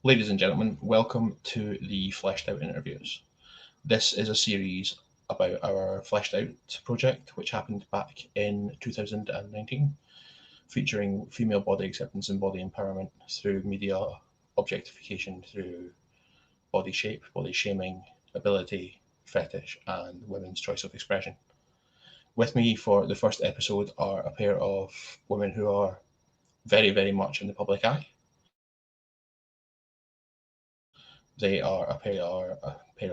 Ladies and gentlemen, welcome to the Fleshed Out interviews. This is a series about our Fleshed Out project, which happened back in 2019, featuring female body acceptance and body empowerment through media objectification, through body shape, body shaming, ability, fetish, and women's choice of expression. With me for the first episode are a pair of women who are very, very much in the public eye. They are a pair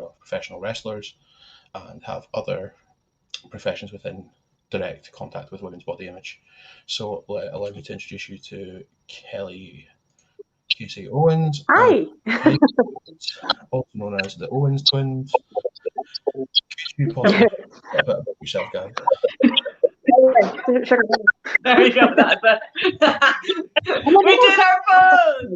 of professional wrestlers and have other professions within direct contact with women's body image. So allow me to introduce you to Kelly Casey Owens and Hi. Kelly Owens, also known as the Owens twins. Could you possibly tell us a bit about yourself, guys? Sugar. There we go. That's it. We did our pose.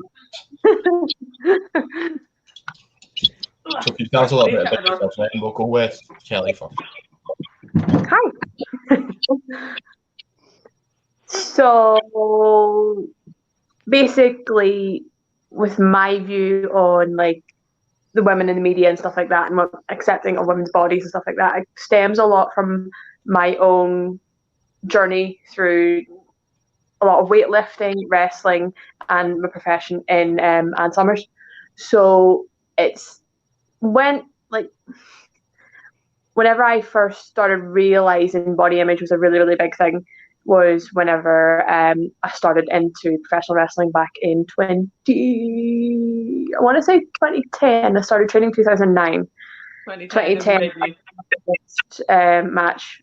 So if you tell us a little bit about yourself, then we'll go with Kelly first. Hi. So basically, with my view on like the women in the media and stuff like that, and what accepting of women's bodies and stuff like that, it stems a lot from my own journey through a lot of weightlifting, wrestling, and my profession in Ann Summers. So it's when whenever I first started realizing body image was a really, really big thing was whenever I started into professional wrestling back in 2010. I started training 2009. 2010 match.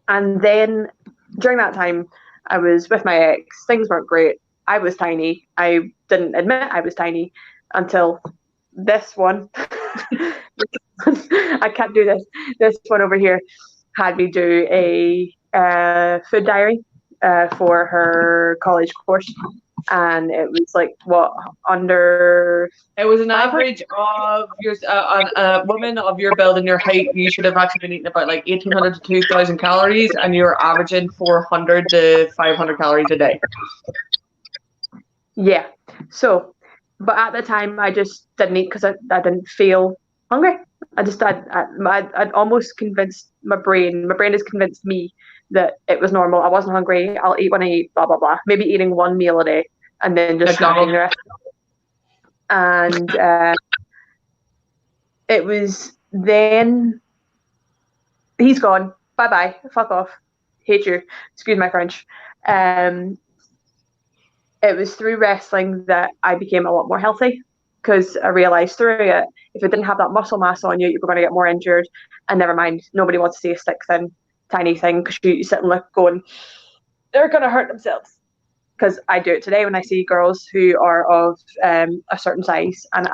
And then during that time, I was with my ex. Things weren't great. I was tiny. I didn't admit I was tiny until this one. I can't do this. This one over here had me do a food diary for her college course, and it was like under. It was an average of your a woman of your build and your height. You should have actually been eating about like 1,800 to 2,000 calories, and you're averaging 400 to 500 calories a day. Yeah. So, but at the time, I just didn't eat because I didn't feel hungry. I'd almost convinced my brain. My brain has convinced me that it was normal. I wasn't hungry. I'll eat when I eat. Blah blah blah. Maybe eating one meal a day and then just snacking the rest. And it was then he's gone. Bye bye. Fuck off. Hate you. Excuse my French. It was through wrestling that I became a lot more healthy because I realised through it, if you didn't have that muscle mass on you, you were going to get more injured. And never mind, nobody wants to see a stick thin, tiny thing because you sit and look going, they're going to hurt themselves. Because I do it today when I see girls who are of a certain size, and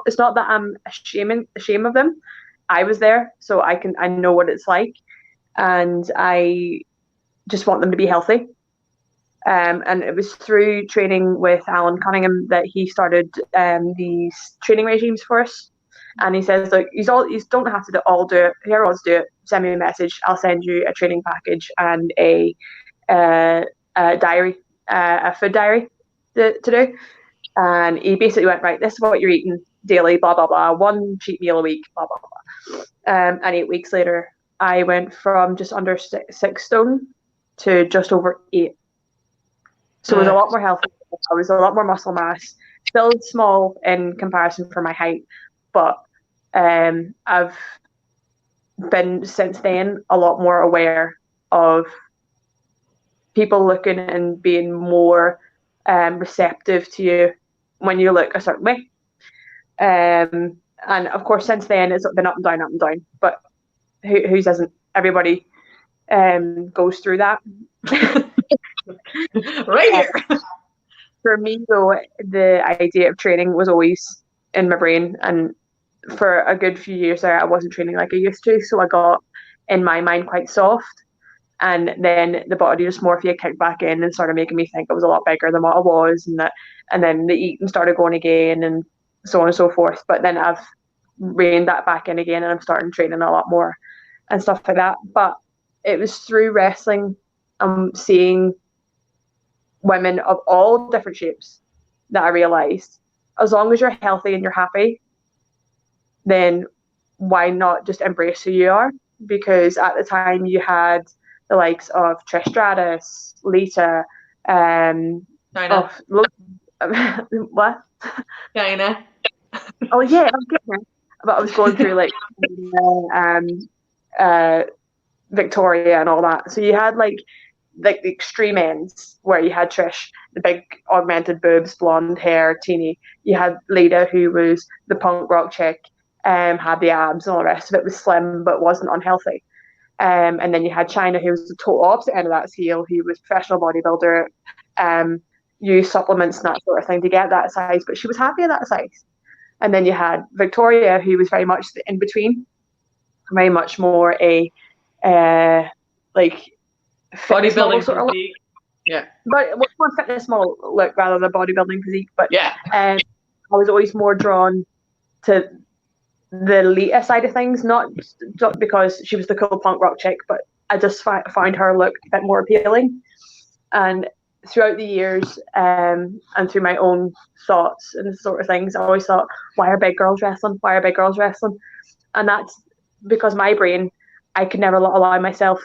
it's not that I'm ashamed of them. I was there, so I know what it's like, and I just want them to be healthy. And it was through training with Alan Cunningham that he started these training regimes for us. And he says, look, you don't have to all do it. Whoever wants to do it, send me a message. I'll send you a training package and a diary, a food diary to do. And he basically went, right, this is what you're eating daily, blah, blah, blah. One cheat meal a week, blah, blah, blah. And 8 weeks later, I went from just under 6 stone to just over 8. So it was a lot more healthy. I was a lot more muscle mass. Still small in comparison for my height, but I've been since then a lot more aware of people looking and being more receptive to you when you look a certain way. And of course, since then it's been up and down, But whose isn't? Everybody goes through that. Right here. For me, though, the idea of training was always in my brain, and for a good few years there, I wasn't training like I used to, so I got, in my mind, quite soft, and then the body dysmorphia kicked back in and started making me think I was a lot bigger than what I was, and then the eating started going again, and so on and so forth. But then I've reined that back in again, and I'm starting training a lot more and stuff like that. But it was through wrestling, seeing women of all different shapes that I realised as long as you're healthy and you're happy, then why not just embrace who you are? Because at the time you had the likes of Trish Stratus, Lita, China. what? China. Oh yeah, I'm getting there. But I was going through like Victoria and all that. So you had like the extreme ends where you had Trish, the big augmented boobs, blonde hair, teeny. You had Lita, who was the punk rock chick, had the abs and all the rest of it, was slim but wasn't unhealthy. And then you had China, who was the total opposite end of that scale, who was a professional bodybuilder, used supplements and that sort of thing to get that size, but she was happy at that size. And then you had Victoria, who was very much the in between, very much more a like bodybuilding sort of physique. Yeah. But more fitness model look rather than bodybuilding physique. But yeah, I was always more drawn to the Lita side of things, not because she was the cool punk rock chick, but I just found her look a bit more appealing. And throughout the years, and through my own thoughts and sort of things, I always thought, why are big girls wrestling? Why are big girls wrestling? And that's because my brain, I could never allow myself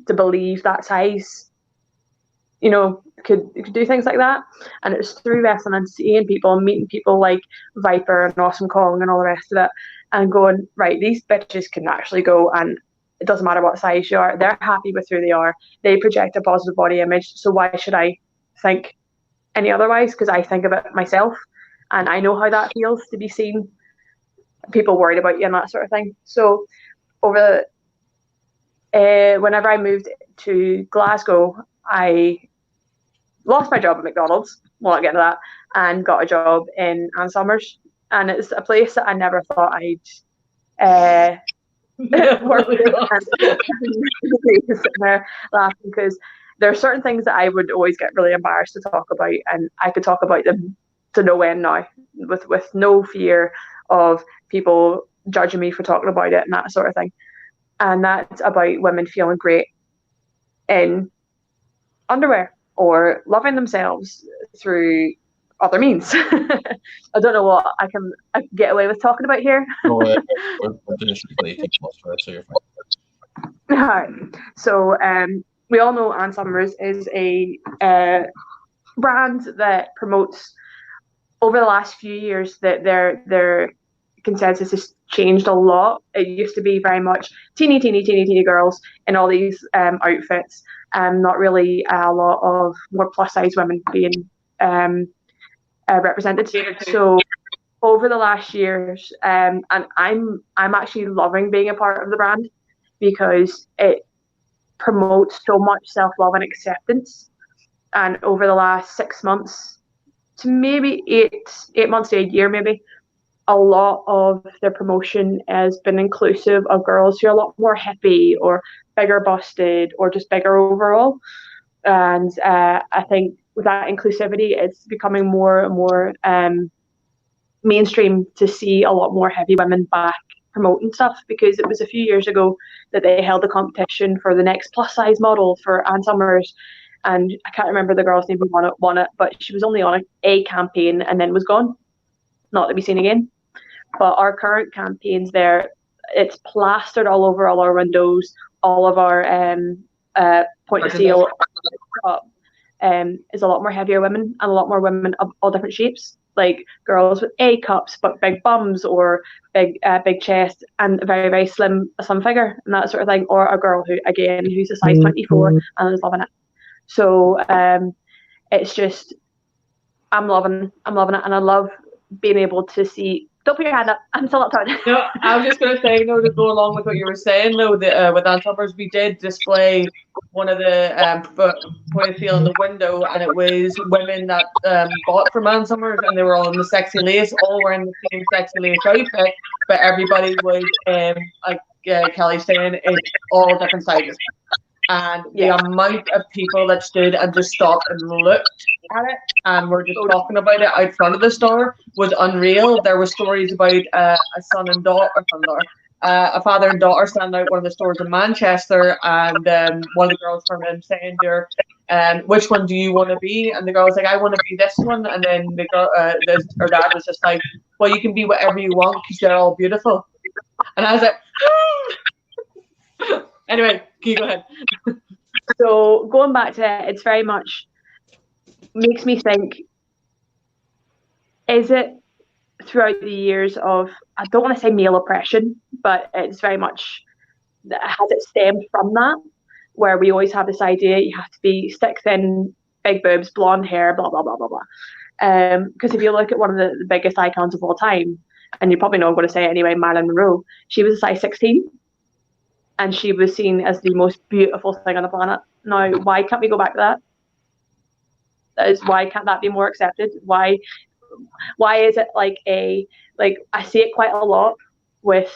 to believe that size, could do things like that. And it was through wrestling and seeing people and meeting people like Viper and Awesome Kong and all the rest of it, and going, right, these bitches can actually go, and it doesn't matter what size you are, they're happy with who they are, they project a positive body image, so why should I think any otherwise? Because I think of it myself, and I know how that feels to be seen, people worried about you and that sort of thing. So over whenever I moved to Glasgow, I lost my job at McDonald's, we'll not get into that, and got a job in Ann Summers. And it's a place that I never thought I'd work with. And sitting there laughing, because there are certain things that I would always get really embarrassed to talk about, and I could talk about them to no end now, with no fear of people judging me for talking about it and that sort of thing. And that's about women feeling great in underwear or loving themselves through other means. I don't know what I can get away with talking about here. We're doing strictly 18 plus for us, so you're fine. All right. So we all know Ann Summers is a brand that promotes, over the last few years, that their consensus has changed a lot. It used to be very much teeny girls in all these outfits, not really a lot of more plus size women being represented. So over the last years, and I'm actually loving being a part of the brand, because it promotes so much self-love and acceptance. And over the last 6 months to maybe 8 months to a year, maybe, a lot of their promotion has been inclusive of girls who are a lot more hippie or bigger busted or just bigger overall. And I think with that inclusivity, it's becoming more and more mainstream to see a lot more heavy women back promoting stuff, because it was a few years ago that they held a competition for the next plus size model for Ann Summers, and I can't remember the girl's name who won it, but she was only on a campaign and then was gone, not to be seen again. But our current campaigns there, it's plastered all over all our windows, all of our point of sale is a lot more heavier women, and a lot more women of all different shapes, like girls with A cups but big bums, or big chest and a very, very slim figure and that sort of thing, or a girl who's a size 24 and is loving it. So it's just, I'm loving it, and I love being able to see. Don't put your hand up. I'm still not talking. No, I was just going to say, to go along with what you were saying, with Ann Summers, we did display one of the point of sale in the window, and it was women that bought from Ann Summers, and they were all in the sexy lace, all wearing the same sexy lace outfit, but everybody was, like Kelly's saying, in all different sizes. And the amount of people that stood and just stopped and looked at it and were just talking about it out front of the store was unreal. There were stories about a son and daughter, a father and daughter standing out one of the stores in Manchester, and one of the girls from him saying to her, which one do you want to be? And the girl was like, I want to be this one. And then the girl, her dad was just like, well, you can be whatever you want because they're all beautiful. And I was like, anyway, you go ahead. So going back to it, it's very much makes me think, is it throughout the years of, I don't want to say male oppression, but it's very much, has it stemmed from that, where we always have this idea you have to be stick thin, big boobs, blonde hair, blah, blah, blah, blah, blah. Because if you look at one of the biggest icons of all time, and you probably know I'm going to say it anyway, Marilyn Monroe, she was a size 16. And she was seen as the most beautiful thing on the planet. Now, why can't we go back to that? Why can't that be more accepted? Why is it like I see it quite a lot with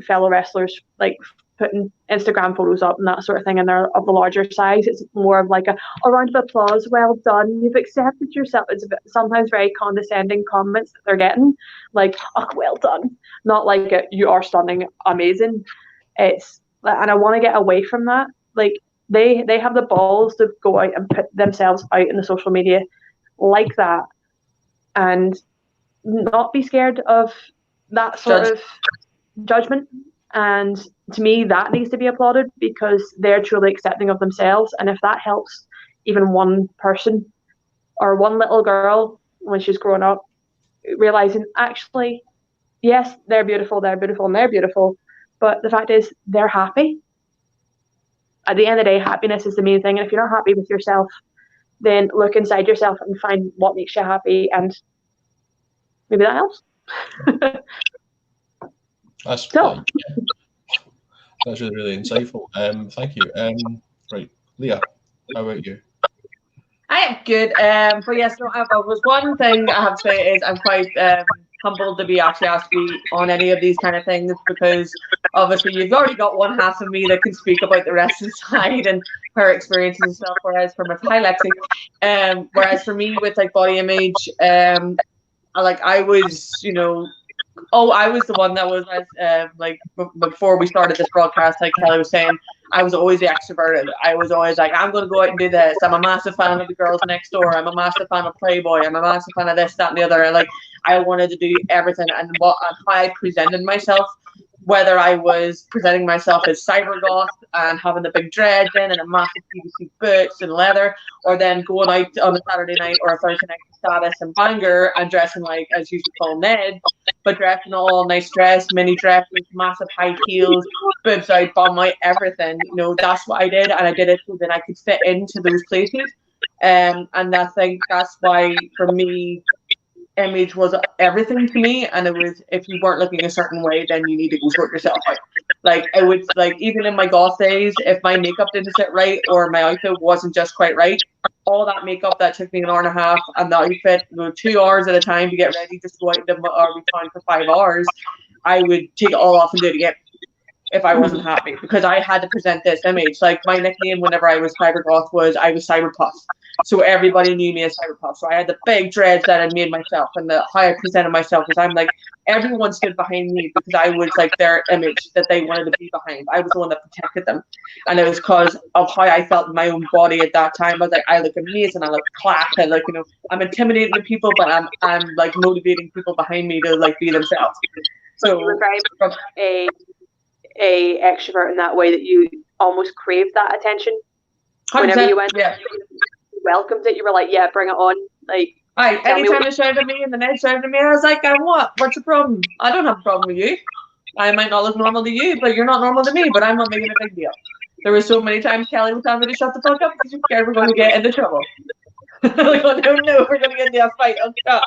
fellow wrestlers, like putting Instagram photos up and that sort of thing, and they're of the larger size. It's more of like a round of applause, well done, you've accepted yourself. It's sometimes very condescending comments that they're getting, like, oh, well done, not like you are stunning, amazing. And I want to get away from that. Like they have the balls to go out and put themselves out in the social media like that, and not be scared of that sort of judgment. And to me, that needs to be applauded because they're truly accepting of themselves. And if that helps even one person or one little girl when she's growing up, realizing actually, yes, they're beautiful, and they're beautiful. But the fact is, they're happy. At the end of the day, happiness is the main thing. And if you're not happy with yourself, then look inside yourself and find what makes you happy, and maybe that helps. That's really, really insightful. Thank you. Right, Leah, how about you? I am good. But yes, no, was one thing I have to say is I'm quite humbled to be actually asked to be on any of these kind of things, because obviously you've already got one half of me that can speak about the rest of the side and her experiences and stuff, whereas for my whereas for me with like body image, I was, I was the one that was before we started this broadcast, like Kelly was saying, I was always the extroverted. I was always like, I'm going to go out and do this. I'm a massive fan of the girls next door. I'm a massive fan of Playboy. I'm a massive fan of this, that, and the other. And I wanted to do everything, and how I presented myself, whether I was presenting myself as cyber goth and having the big dreads in and a massive PVC boots and leather, or then going out on a Saturday night or a Thursday night to Status and Bangor and dressing like, as you used to call Ned, but dressing all nice dress, mini dresses, massive high heels, boobs out, bum out, everything. That's what I did, and I did it so that I could fit into those places. And I think that's why, for me, image was everything to me. And it was, if you weren't looking a certain way, then you need to go sort yourself out. It would, even in my goth days, if my makeup didn't sit right or my outfit wasn't just quite right, all that makeup that took me an hour and a half, and the outfit, 2 hours at a time to get ready, just go out into our town for 5 hours, I would take it all off and do it again if I wasn't happy, because I had to present this image. Like, my nickname whenever I was cyber goth was I was cyber puff. So everybody knew me as cyber puff. So I had the big dreads that I made myself, and how I presented myself was, I'm like, everyone stood behind me because I was like their image that they wanted to be behind. I was the one that protected them. And it was because of how I felt in my own body at that time. I was like, I look amazing, I look class, I look, I'm intimidating the people, but I'm like motivating people behind me to be themselves. So you were very much a extrovert in that way, that you almost craved that attention. Whenever you went, yeah, you welcomed it. You were like, yeah, bring it on. Anytime they shouted at me and the Ned shouted at me, I was like, what's the problem? I don't have a problem with you. I might not look normal to you, but you're not normal to me, but I'm not making a big deal. There were so many times Kelly was telling me to shut the fuck up because you're scared we're going to get into trouble. Like, oh no, we're going to get into a fight. Oh god.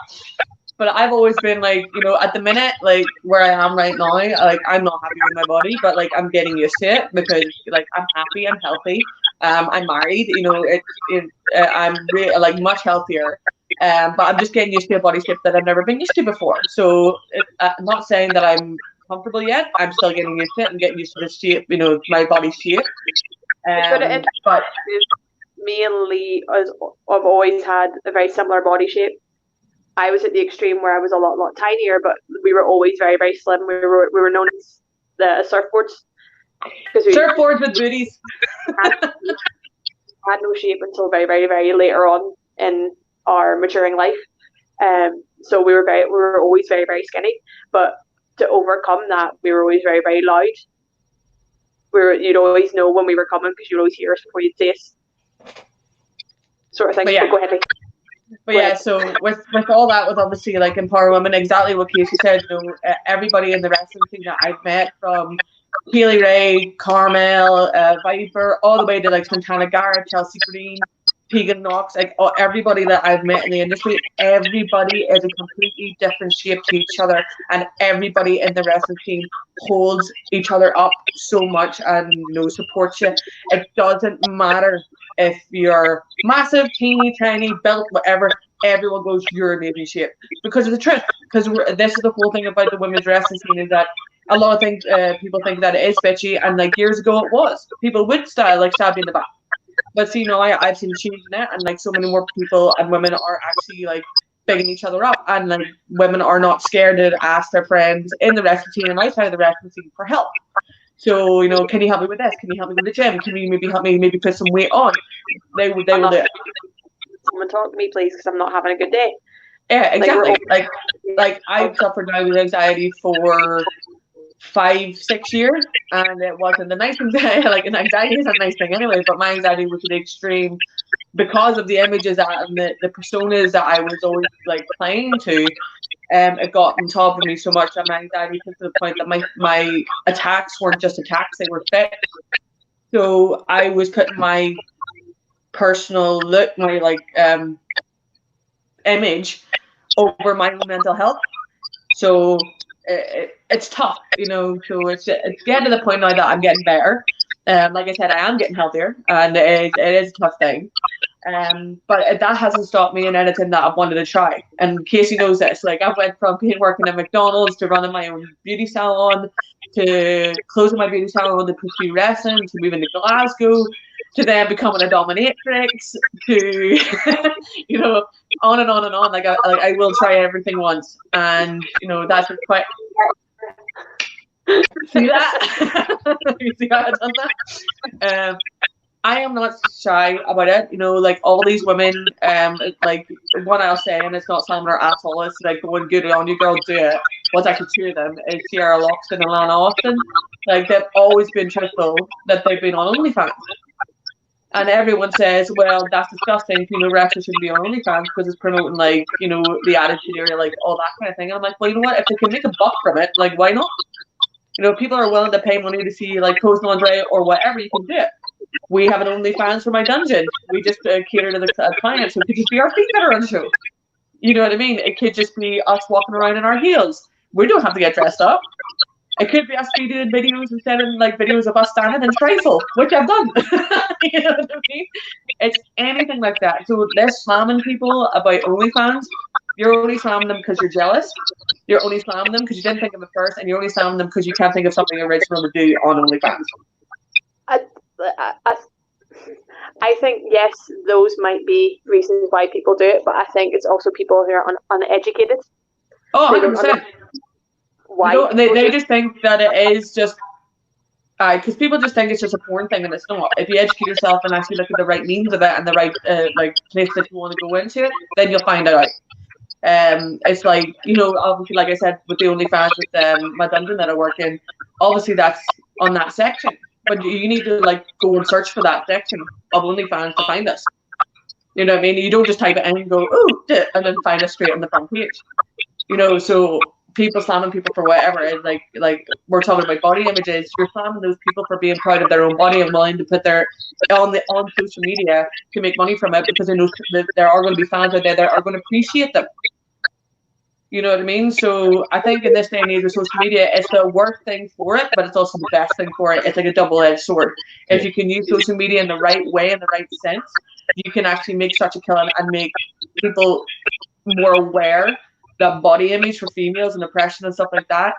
But I've always been at the minute, where I am right now, I'm not happy with my body, but I'm getting used to it because I'm happy, I'm healthy, I'm married, I'm much healthier, but I'm just getting used to a body shape that I've never been used to before. So I'm not saying that I'm comfortable yet. I'm still getting used to it. I'm getting used to the shape, my body shape. But me and Lee have always had a very similar body shape. I was at the extreme where I was a lot tinier, but we were always very, very slim. We were known as the surfboards. Surfboards with booties. Had no shape until very, very, very later on in our maturing life. So we were always very, very skinny. But to overcome that, we were always very, very loud. You'd always know when we were coming because you'd always hear us before you'd see us. Sort of thing. But yeah. Go ahead. But yeah, so with all that, with obviously like empower women, exactly what Casey said, you know, everybody in the wrestling team that I've met, from Keely Ray, Carmel, Viper, all the way to like Santana Garrett, Chelsea Green, Tegan Knox, like everybody that I've met in the industry, everybody is a completely different shape to each other, and everybody in the wrestling team holds each other up so much and, you know, supports you. It doesn't matter if you're massive, teeny, tiny, built, whatever. Everyone goes, you're amazing shape, because of the truth. Because this is the whole thing about the women's wrestling scene, is that a lot of things, people think that it is bitchy, and like years ago it was. People would stab you in the back. But see, now I've seen change in it, and like so many more people and women are actually like bigging each other up, and like women are not scared to ask their friends in the wrestling team and outside of the wrestling team for help. So, you know, can you help me with this? Can you help me with the gym? Can you maybe help me put some weight on? They will do it. Someone talk to me, please, because I'm not having a good day. Yeah, exactly. Like I've suffered now with anxiety for 5-6 years, and it wasn't the nice anxiety. Like, an anxiety is a nice thing anyway, but my anxiety was to the extreme because of the images and the personas that I was always like playing to. It got on top of me so much that my anxiety took to the point that my attacks weren't just attacks, they were fixed. So I was putting my personal look, my like image over my own mental health. So it's tough, you know. So it's getting to the point now that I'm getting better. Like I said, I am getting healthier, and it is a tough thing. But that hasn't stopped me in anything that I've wanted to try. And Casey knows this. Like, I've went from working at McDonald's to running my own beauty salon, to closing my beauty salon, to pursue wrestling, to moving to Glasgow, to then becoming a dominatrix, to you know, on and on and on. Like I will try everything once, and you know, that's quite. See that? You see how I've done that? I am not shy about it, you know, like all these women, like one I'll say, and it's not slamming her at all, it's like going, good on you, girl, do it. What's actually two of them is Sierra Loxton and Lana Austin. Like, they've always been truthful that they've been on OnlyFans. And everyone says, well, that's disgusting, you know, wrestlers shouldn't be on OnlyFans because it's promoting, like, you know, the attitude area, like all that kind of thing. And I'm like, well, you know what, if they can make a buck from it, like, why not? You know, people are willing to pay money to see, like, Pose Lingerie or whatever, you can do it. We have an OnlyFans for my dungeon. We just cater to the clients. So it could just be our feet that are on show. You know what I mean? It could just be us walking around in our heels. We don't have to get dressed up. It could be us doing videos instead of like videos of us standing in trifle, which I've done. You know what I mean? It's anything like that. So they're slamming people about OnlyFans. You're only slamming them because you're jealous. You're only slamming them because you didn't think of it first, and you're only slamming them because you can't think of something original to do on OnlyFans. I think, yes, those might be reasons why people do it, but I think it's also people who are uneducated. Oh, 100%. Why? You know, they just think that it is just, because people just think it's just a porn thing, and it's not. If you educate yourself and actually look at the right means of it and the right like place that you want to go into it, then you'll find out. It's like, you know, obviously, like I said, with the OnlyFans, with my dungeon that I work in, obviously that's on that section. But you need to like go and search for that section of OnlyFans to find us. You know what I mean? You don't just type it in and go, oh, and then find us straight on the front page. You know, so people slamming people for whatever is like we're talking about body images. You're slamming those people for being proud of their own body and willing to put their on social media to make money from it, because they know that there are going to be fans out there that are going to appreciate them. You know what I mean? So I think in this day and age with social media, it's the worst thing for it, but it's also the best thing for it. It's like a double-edged sword. If you can use social media in the right way, in the right sense, you can actually make such a killing and make people more aware that body image for females and oppression and stuff like that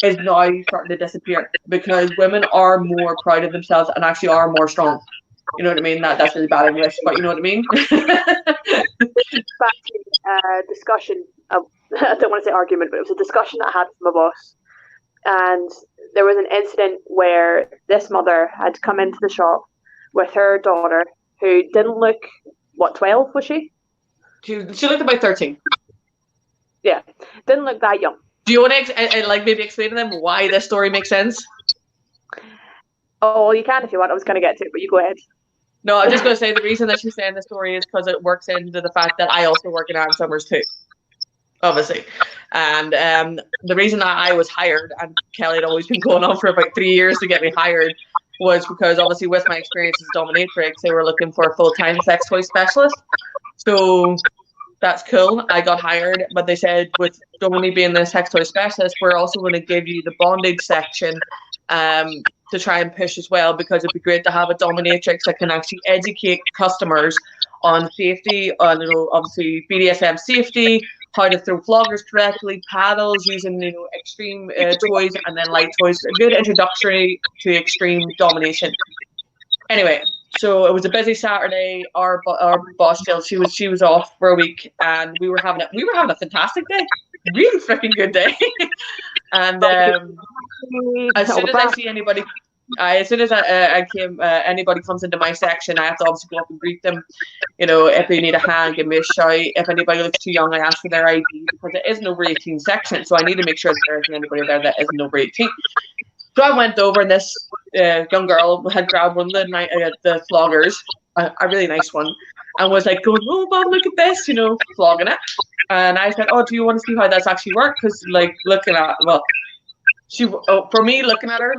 is now starting to disappear, because women are more proud of themselves and actually are more strong. You know what I mean? That's really bad English, but you know what I mean? Back to discussion. I don't want to say argument, but it was a discussion that I had with my boss. And there was an incident where this mother had come into the shop with her daughter, who didn't look, 12 was she? She looked about 13. Yeah, didn't look that young. Do you want to maybe explain to them why this story makes sense? Oh, you can if you want. I was going to get to it, but you go ahead. No, I'm just going to say the reason that she's saying the story is because it works into the fact that I also work in Aaron Summers too, obviously. And the reason that I was hired, and Kelly had always been going on for about 3 years to get me hired, was because obviously with my experience as dominatrix, they were looking for a full-time sex toy specialist. So that's cool. I got hired, but they said with Domini being the sex toy specialist, we're also going to give you the bondage section to try and push as well, because it'd be great to have a dominatrix that can actually educate customers on safety, on obviously BDSM safety, how to throw floggers correctly, paddles, using extreme toys, and then light toys. A good introductory to extreme domination. Anyway, so it was a busy Saturday. Our boss Jill, she was off for a week, and we were having a fantastic day, really freaking good day. And as soon as I see anybody, anybody comes into my section, I have to obviously go up and greet them. If they need a hand, give me a shout. If anybody looks too young, I ask for their ID, because it is an over 18 section, so I need to make sure that there isn't anybody there that isn't over 18. So I went over, and this young girl had grabbed one of the floggers, a really nice one, and was like going, "Oh, Bob, look at this," flogging it. And I said, "Oh, do you want to see how that's actually worked?" Because for me looking at her,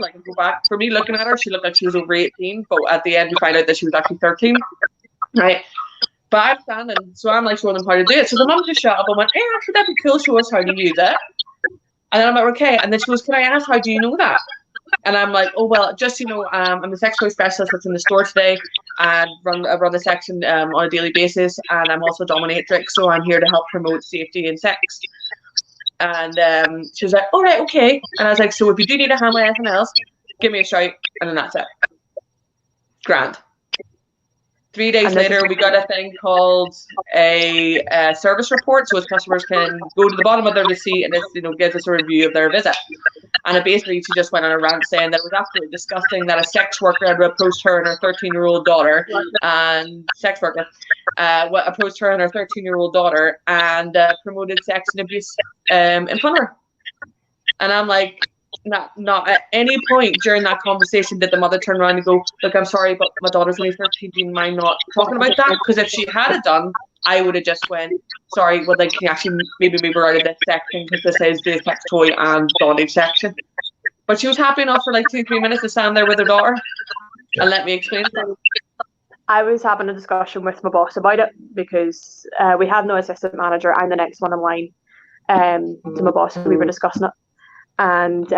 she looked like she was over 18, but at the end we find out that she was actually 13, right? But I'm standing, so I'm like showing them how to do it. So the mum just shut up and went, "Hey, actually that'd be cool, show us how to use it." And then I'm like, "Okay." And then she goes, "Can I ask, how do you know that?" And I'm like, "Oh, well, just, I'm the sex toy specialist that's in the store today, and I run the section on a daily basis, and I'm also dominatrix, so I'm here to help promote safety in sex." And she was like, "All right, okay." And I was like, "So if you do need a hand with anything else, give me a shout," and then that's it. Grand. 3 days later, we got a thing called a service report, so as customers can go to the bottom of their receipt and it gives us a review of their visit. And it basically, she just went on a rant saying that it was absolutely disgusting that a sex worker had approached her and her 13-year-old daughter, and approached her and her 13-year-old daughter and promoted sex and abuse in front of her. And I'm like, not at any point during that conversation did the mother turn around and go, "Look, I'm sorry, but my daughter's only 13. Do you mind not talking about that?" Because if she had it done, I would have just went, "Sorry, well, can you actually maybe move her out of this section, because this is the sex toy and bondage section." But she was happy enough for like 2-3 minutes to stand there with her daughter and let me explain it. I was having a discussion with my boss about it, because we have no assistant manager. I'm the next one in line to my boss, and we were discussing it. And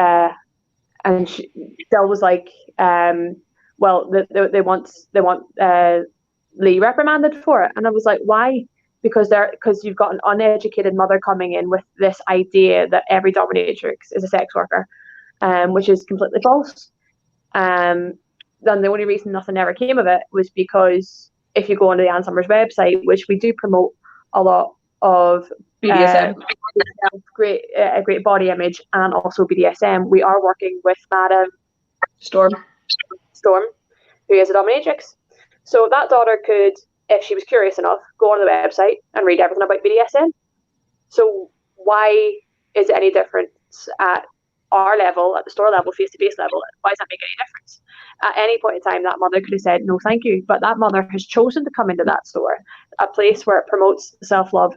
Jill was like, "Well, they want Lee reprimanded for it." And I was like, "Why?" Because you've got an uneducated mother coming in with this idea that every dominatrix is a sex worker, which is completely false. Then the only reason nothing ever came of it was because if you go onto the Ann Summers website, which we do promote a lot of BDSM, a great body image, and also BDSM, we are working with Madam Storm, who is a dominatrix. So that daughter could, if she was curious enough, go on the website and read everything about BDSM. So why is it any different at our level, at the store level, face-to-face level? Why does that make any difference? At any point in time, that mother could have said, "No, thank you." But that mother has chosen to come into that store, a place where it promotes self-love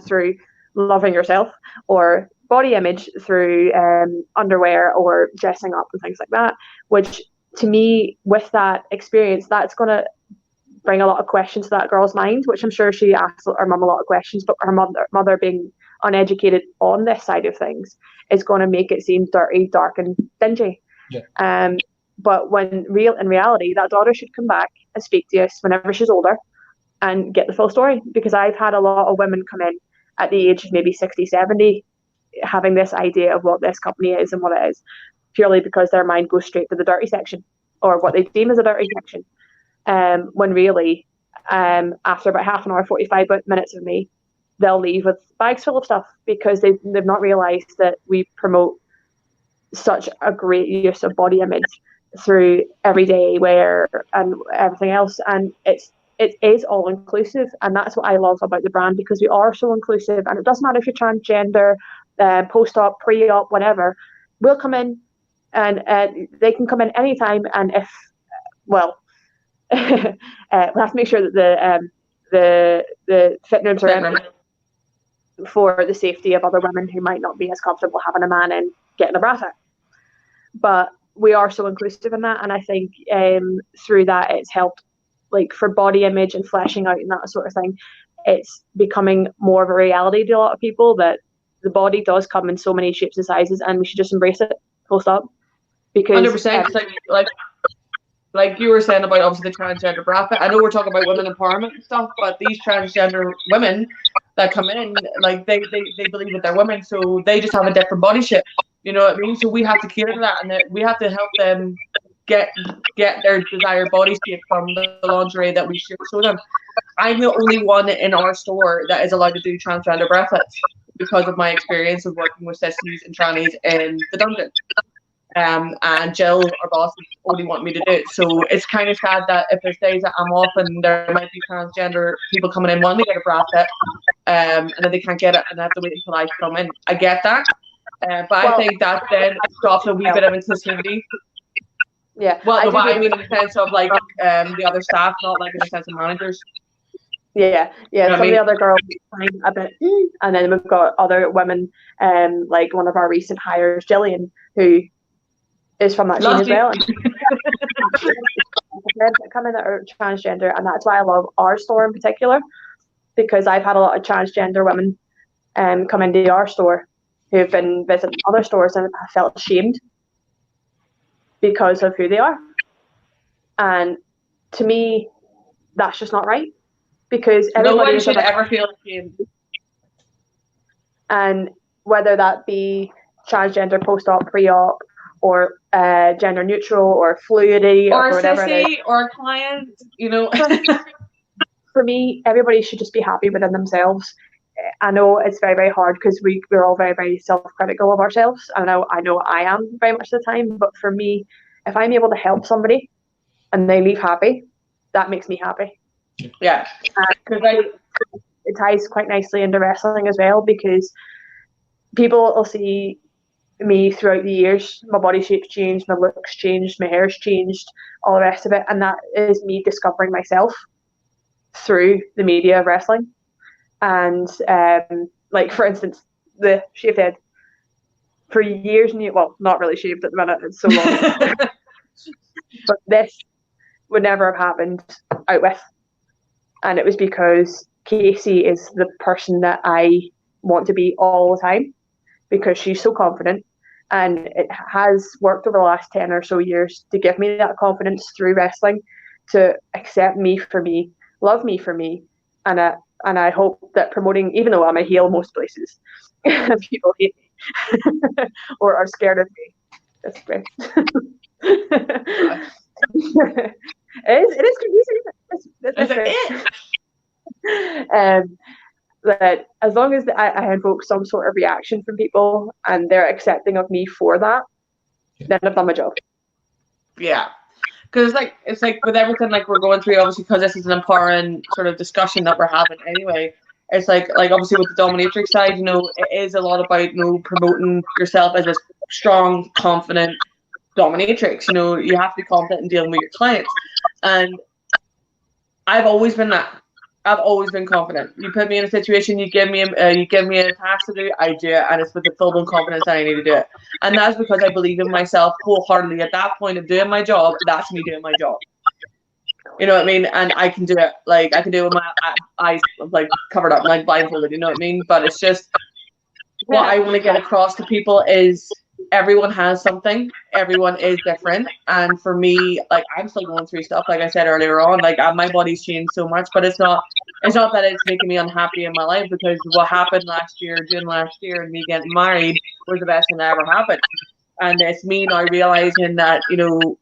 through loving yourself, or body image through underwear or dressing up and things like that. Which, to me, with that experience, that's going to bring a lot of questions to that girl's mind, which I'm sure she asked her mum a lot of questions, but her mother being uneducated on this side of things is going to make it seem dirty, dark, and dingy. Yeah. But in reality, that daughter should come back and speak to us whenever she's older and get the full story. Because I've had a lot of women come in at the age of maybe 60, 70, having this idea of what this company is and what it is, purely because their mind goes straight to the dirty section, or what they deem as a dirty section. When really, after about half an hour, 45 minutes of me, they'll leave with bags full of stuff, because they've not realised that we promote such a great use of body image through everyday wear and everything else, and it is all inclusive, and that's what I love about the brand, because we are so inclusive, and it doesn't matter if you're transgender, post-op, pre-op, whatever. We'll come in, and they can come in anytime, and if we have to make sure that the fit rooms are empty for the safety of other women who might not be as comfortable having a man in getting a bra fit. But we are so inclusive in that, and I think through that it's helped, like, for body image and fleshing out and that sort of thing. It's becoming more of a reality to a lot of people that the body does come in so many shapes and sizes, and we should just embrace it, full stop. Because 100%, like you were saying about obviously the transgender bra fit. I know we're talking about women empowerment and stuff, but these transgender women that come in, like they believe that they're women, so they just have a different body shape. You know what I mean? So we have to cater to that, and we have to help them get their desired body shape from the lingerie that we show them. I'm the only one in our store that is allowed to do transgender bra fits because of my experience of working with sissies and trannies in the dungeon. And Jill, our boss, only want me to do it. So it's kind of sad that if there's days that I'm off and there might be transgender people coming in wanting to get a bra fit, and then they can't get it and they have to wait until I come in. I get that. But I think that then stops a wee bit of inclusivity. Yeah. Well, I mean in the sense of like the other staff, not like in the sense of managers. Yeah. You know Some of the other girls find a bit, and then we've got other women, like one of our recent hires, Gillian, who is from that scene as well. And come in that are transgender, and that's why I love our store in particular, because I've had a lot of transgender women come into our store who've been visiting other stores and have felt ashamed because of who they are. And to me, that's just not right, because no one should ever feel ashamed. And whether that be transgender, post-op, pre-op, or gender neutral, or fluidity, or whatever sissy, it is, or client, you know. For me, everybody should just be happy within themselves. I know it's very, very hard because we're all very, very self-critical of ourselves. I know I am very much of the time, but for me, if I'm able to help somebody and they leave happy, that makes me happy. Yeah. Because it ties quite nicely into wrestling as well, because people will see me throughout the years. My body shape's changed, my looks changed, my hair's changed, all the rest of it, and that is me discovering myself through the media of wrestling. And like, for instance, the shaved head. For years, well, not really shaved at the minute, it's so long. But this would never have happened out with. And it was because Casey is the person that I want to be all the time, because she's so confident. And it has worked over the last 10 or so years to give me that confidence through wrestling, to accept me for me, love me for me. And I hope that promoting, even though I'm a heel most places, people hate me or are scared of me. That's great. It is confusing, isn't it? That as long as I invoke some sort of reaction from people and they're accepting of me for that, then I've done my job. Yeah. Because it's like with everything like we're going through, obviously, because this is an empowering sort of discussion that we're having anyway. It's like obviously with the dominatrix side, you know, it is a lot about, you know, promoting yourself as a strong, confident dominatrix. You know, you have to be confident in dealing with your clients, and I've always been that. I've always been confident. You put me in a situation, you give me a task to do, I do it, and it's with the full-blown confidence that I need to do it. And that's because I believe in myself wholeheartedly. At that point of doing my job, that's me doing my job. You know what I mean? And I can do it. Like, I can do it with my eyes like covered up, like blindfolded. You know what I mean? But it's just what I want to get across to people is everyone has something. Everyone is different. And for me, like, I'm still going through stuff. Like I said earlier on, like my body's changed so much, but it's not that it's making me unhappy in my life, because what happened June last year, and me getting married was the best thing that ever happened. And it's me now realizing that, you know,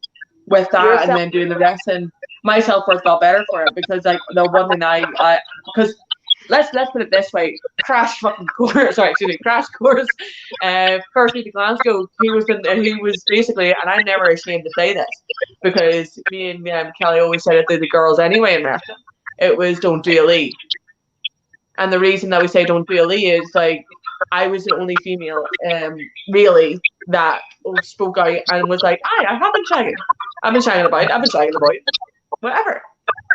with that and then doing the rest, and my self-worth got better for it, because like the one thing because let's put it this way: crash fucking course. Sorry, excuse me, crash course. First week in Glasgow, he was basically, and I'm never ashamed to say this because me and Kelly always said it to the girls anyway in America. It was don't do a Lee. And the reason that we say don't do a Lee is like I was the only female, really, that spoke out and was like, I have been shagging. I've been shagging about. Whatever.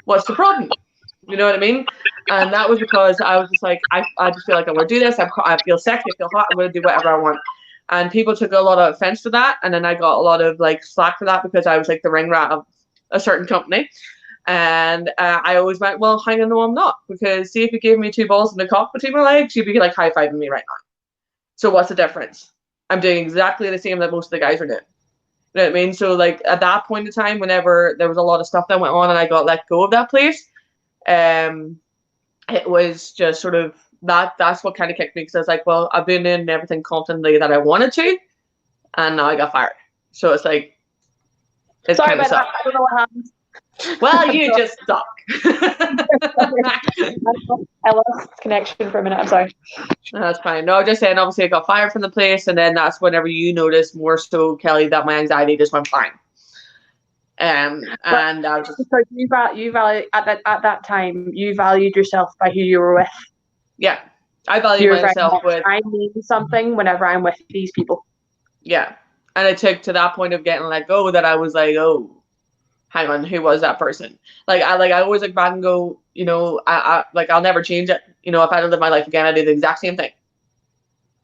What's the problem? You know what I mean? And that was because I was just like, I just feel like I want to do this. I feel sexy. I feel hot. I'm going to do whatever I want. And people took a lot of offense to that. And then I got a lot of like slack for that because I was like the ring rat of a certain company. And I always went, well, hang on, no, I'm not. Because see, if you gave me 2 balls and a cock between my legs, you'd be like high-fiving me right now. So what's the difference? I'm doing exactly the same that most of the guys are doing. You know what I mean? So like at that point in time, whenever there was a lot of stuff that went on and I got let go of that place, it was just sort of that's what kind of kicked me because I was like, well, I've been doing everything confidently that I wanted to, and now I got fired. So it's like, it's Sorry kind of about that. I don't know what happened. Well, you just stuck. I lost connection for a minute. I'm sorry. That's fine. No, just saying, obviously I got fired from the place, and then that's whenever you noticed more so, Kelly, that my anxiety just went fine. And I was just, because you value at that time you valued yourself by who you were with. Yeah, I value myself with. I mean something whenever I'm with these people. Yeah, and it took to that point of getting let go that I was like, oh, hang on, who was that person? I always look back and go, you know, I'll never change it. You know, if I had to live my life again, I do the exact same thing.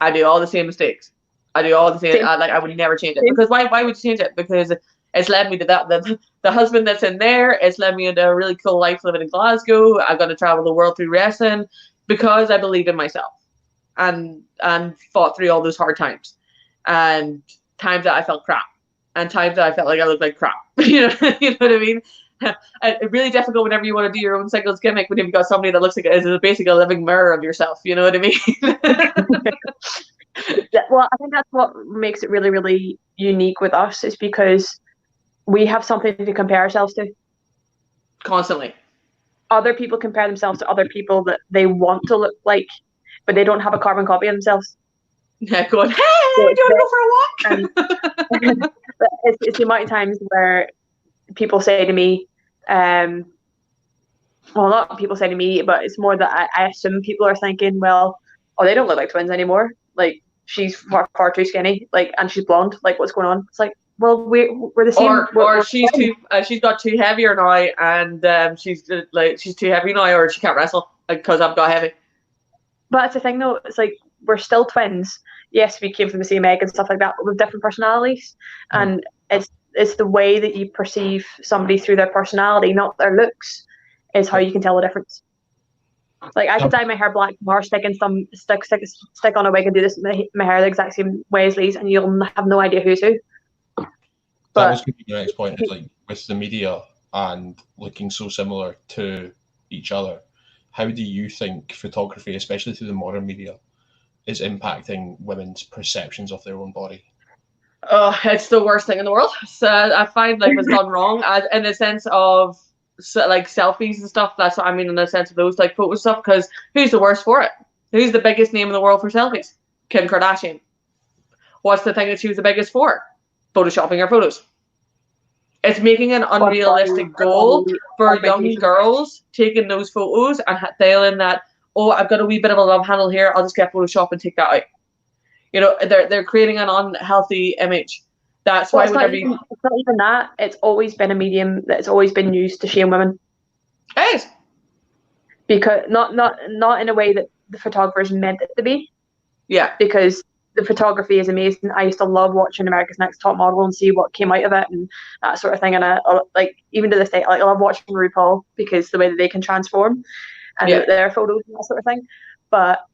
I do all the same mistakes. I do all the same. I would never change it because why would you change it? Because it's led me to that. The husband that's in there, it's led me into a really cool life living in Glasgow. I've got to travel the world through wrestling because I believe in myself and fought through all those hard times and times that I felt crap and times that I felt like I looked like crap. you know what I mean? It's really difficult whenever you want to do your own singles gimmick when you've got somebody that looks like is basically a living mirror of yourself. You know what I mean? Well, I think that's what makes it really, really unique with us is because we have something to compare ourselves to. Constantly. Other people compare themselves to other people that they want to look like, but they don't have a carbon copy of themselves. Yeah, going, hey, do you want to go for a walk? It's the amount of times where people say to me, well, not people say to me, but it's more that I assume people are thinking, well, oh, they don't look like twins anymore. Like, she's far too skinny, like, and she's blonde. Like, what's going on? It's like, well, we're the same. Or she's got too heavier now, and she's too heavy now, or she can't wrestle because I've got heavy. But that's the thing, though. It's like we're still twins. Yes, we came from the same egg and stuff like that, but with different personalities. And it's the way that you perceive somebody through their personality, not their looks, is how you can tell the difference. Like, I could dye my hair black tomorrow, stick on a wig and do this my hair the exact same way as Lee's, and you'll have no idea who's who. That was going to be the next point. Is like with the media and looking so similar to each other, how do you think photography, especially through the modern media, is impacting women's perceptions of their own body? Oh, it's the worst thing in the world. So I find like it's done wrong in the sense of like selfies and stuff. That's what I mean in the sense of those like photo stuff. Because who's the worst for it? Who's the biggest name in the world for selfies? Kim Kardashian. What's the thing that she was the biggest for? Photoshopping her photos. It's making an unrealistic goal for young girls taking those photos and feeling that, oh, I've got a wee bit of a love handle here. I'll just get Photoshop and take that out. You know, they're creating an unhealthy image. That's why it's not even that. It's always been a medium that's always been used to shame women. It is. Because not in a way that the photographers meant it to be. Yeah. Because the photography is amazing. I used to love watching America's Next Top Model and see what came out of it and that sort of thing. And I like, even to this day, like, I love watching RuPaul because the way that they can transform and their photos and that sort of thing. But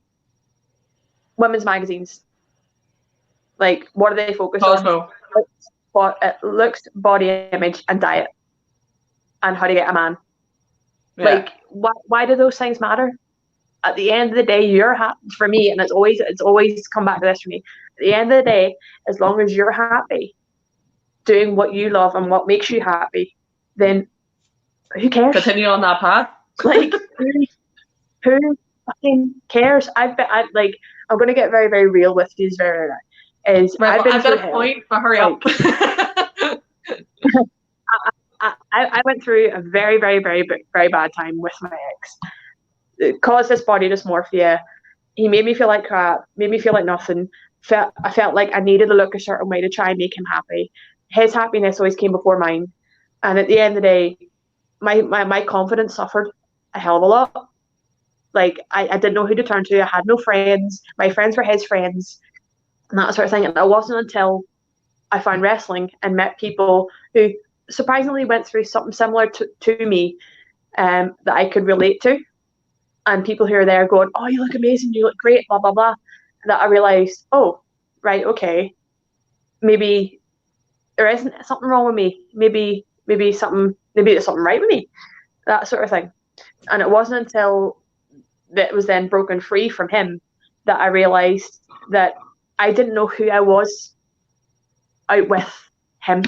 women's magazines, like, what do they focus on? Looks, body image, and diet, and how to get a man. Yeah. Like, why do those things matter? At the end of the day, you're happy. For me, and it's always come back to this for me. At the end of the day, as long as you're happy doing what you love and what makes you happy, then who cares? Continue on that path. Like, who fucking cares? I'm going to get very, very real with you. I've got a point, but hurry up. I went through a very, very, very, very bad time with my ex. It caused this body dysmorphia. He made me feel like crap, made me feel like nothing. I felt like I needed to look a certain way to try and make him happy. His happiness always came before mine. And at the end of the day, my confidence suffered a hell of a lot. Like, I didn't know who to turn to. I had no friends. My friends were his friends and that sort of thing. And it wasn't until I found wrestling and met people who surprisingly went through something similar to me that I could relate to. And people who are there going, oh, you look amazing, you look great, blah, blah, blah. That I realised, oh, right, okay. Maybe there isn't something wrong with me. Maybe there's something right with me. That sort of thing. And it wasn't until that was then broken free from him that I realised that I didn't know who I was out with him.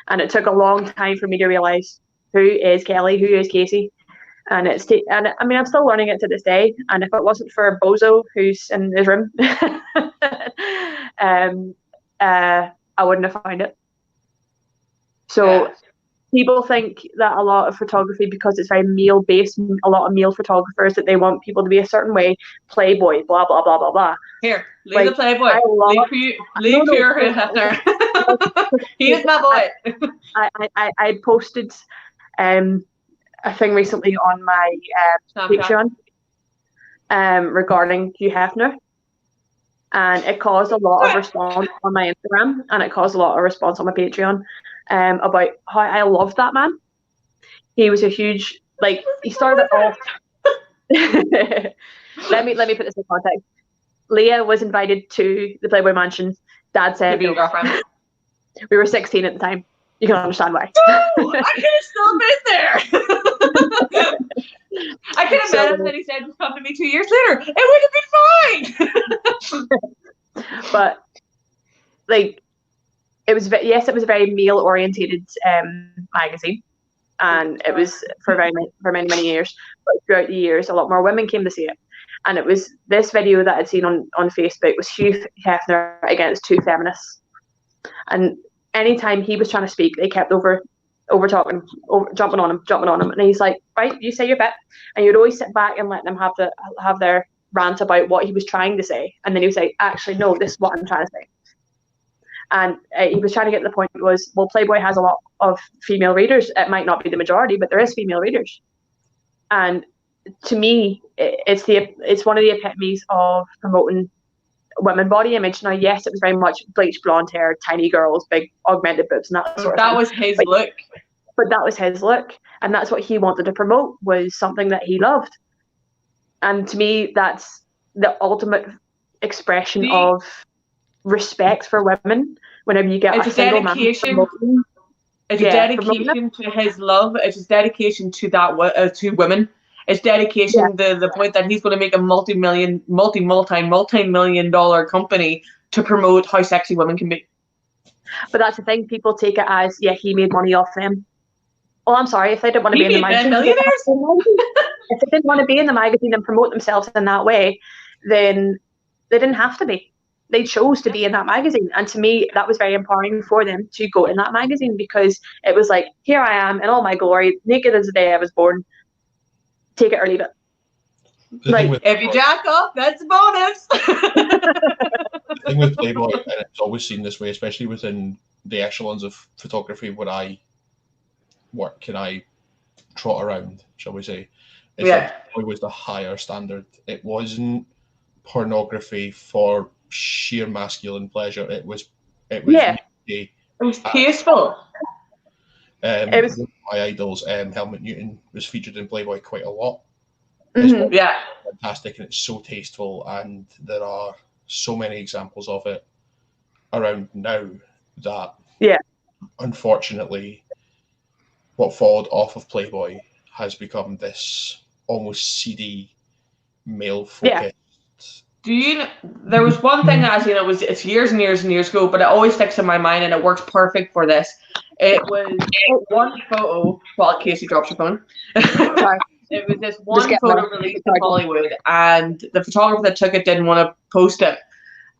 And it took a long time for me to realise who is Kelly, who is Casey. And I'm still learning it to this day. And if it wasn't for Bozo, who's in his room, I wouldn't have found it. So people think that a lot of photography, because it's very male-based, a lot of male photographers, that they want people to be a certain way, Playboy, blah, blah, blah, blah, blah. Here, leave the Playboy. Leave your Hefner. He is my boy. I posted a thing recently on my Patreon regarding Hugh Hefner, and it caused a lot of response on my Instagram, and it caused a lot of response on my Patreon about how I loved that man. He was a huge, he started off. let me put this in context. Leah was invited to the Playboy Mansion. Dad said no. We were 16 at the time. You can understand why. I could have still been there. I could have met him that he said would come to me 2 years later. It would have been fine. But it was a very male orientated magazine, and it was for many years. But throughout the years, a lot more women came to see it, and it was this video that I'd seen on Facebook was Hugh Hefner against two feminists, and anytime he was trying to speak, they kept over talking, jumping on him, and he's like, right, you say your bit, and you'd always sit back and let them have their rant about what he was trying to say, and then he would say, actually, no, this is what I'm trying to say. And he was trying to get to the point was, well, Playboy has a lot of female readers. It might not be the majority, but there is female readers. And to me, it's one of the epitomes of promoting women body image. Now, yes, it was very much bleached blonde hair, tiny girls, big augmented boobs, and that sort of thing. That was his look. But that was his look, and that's what he wanted to promote, was something that he loved. And to me, that's the ultimate expression of respect for women. Whenever you get a single man promoting, it's a dedication to his love. It's a dedication to that to women. It's dedication to the point that he's going to make a multi-million dollar company to promote how sexy women can be. But that's the thing, people take it as, he made money off them. Well, I'm sorry, if they didn't want to be in the magazine, if they didn't want to be in the magazine and promote themselves in that way, then they didn't have to be. They chose to be in that magazine. And to me, that was very empowering for them to go in that magazine, because it was like, here I am in all my glory, naked as the day I was born. Take it or leave it. If you jack off, that's a bonus. The thing with Playboy, and it's always seen this way, especially within the echelons of photography where I work and I trot around, shall we say, is that Playboy was the higher standard. It wasn't pornography for sheer masculine pleasure. It was it was tasteful. It was my idols. Helmut Newton was featured in Playboy quite a lot. Mm-hmm. Fantastic, and it's so tasteful, and there are so many examples of it around now that unfortunately what followed off of Playboy has become this almost seedy male focused. Do you know, there was one thing that I seen, it's years and years and years ago, but it always sticks in my mind and it works perfect for this. It was one photo while Casey drops her phone. It was this Just one get photo the- released in Hollywood, and the photographer that took it didn't want to post it.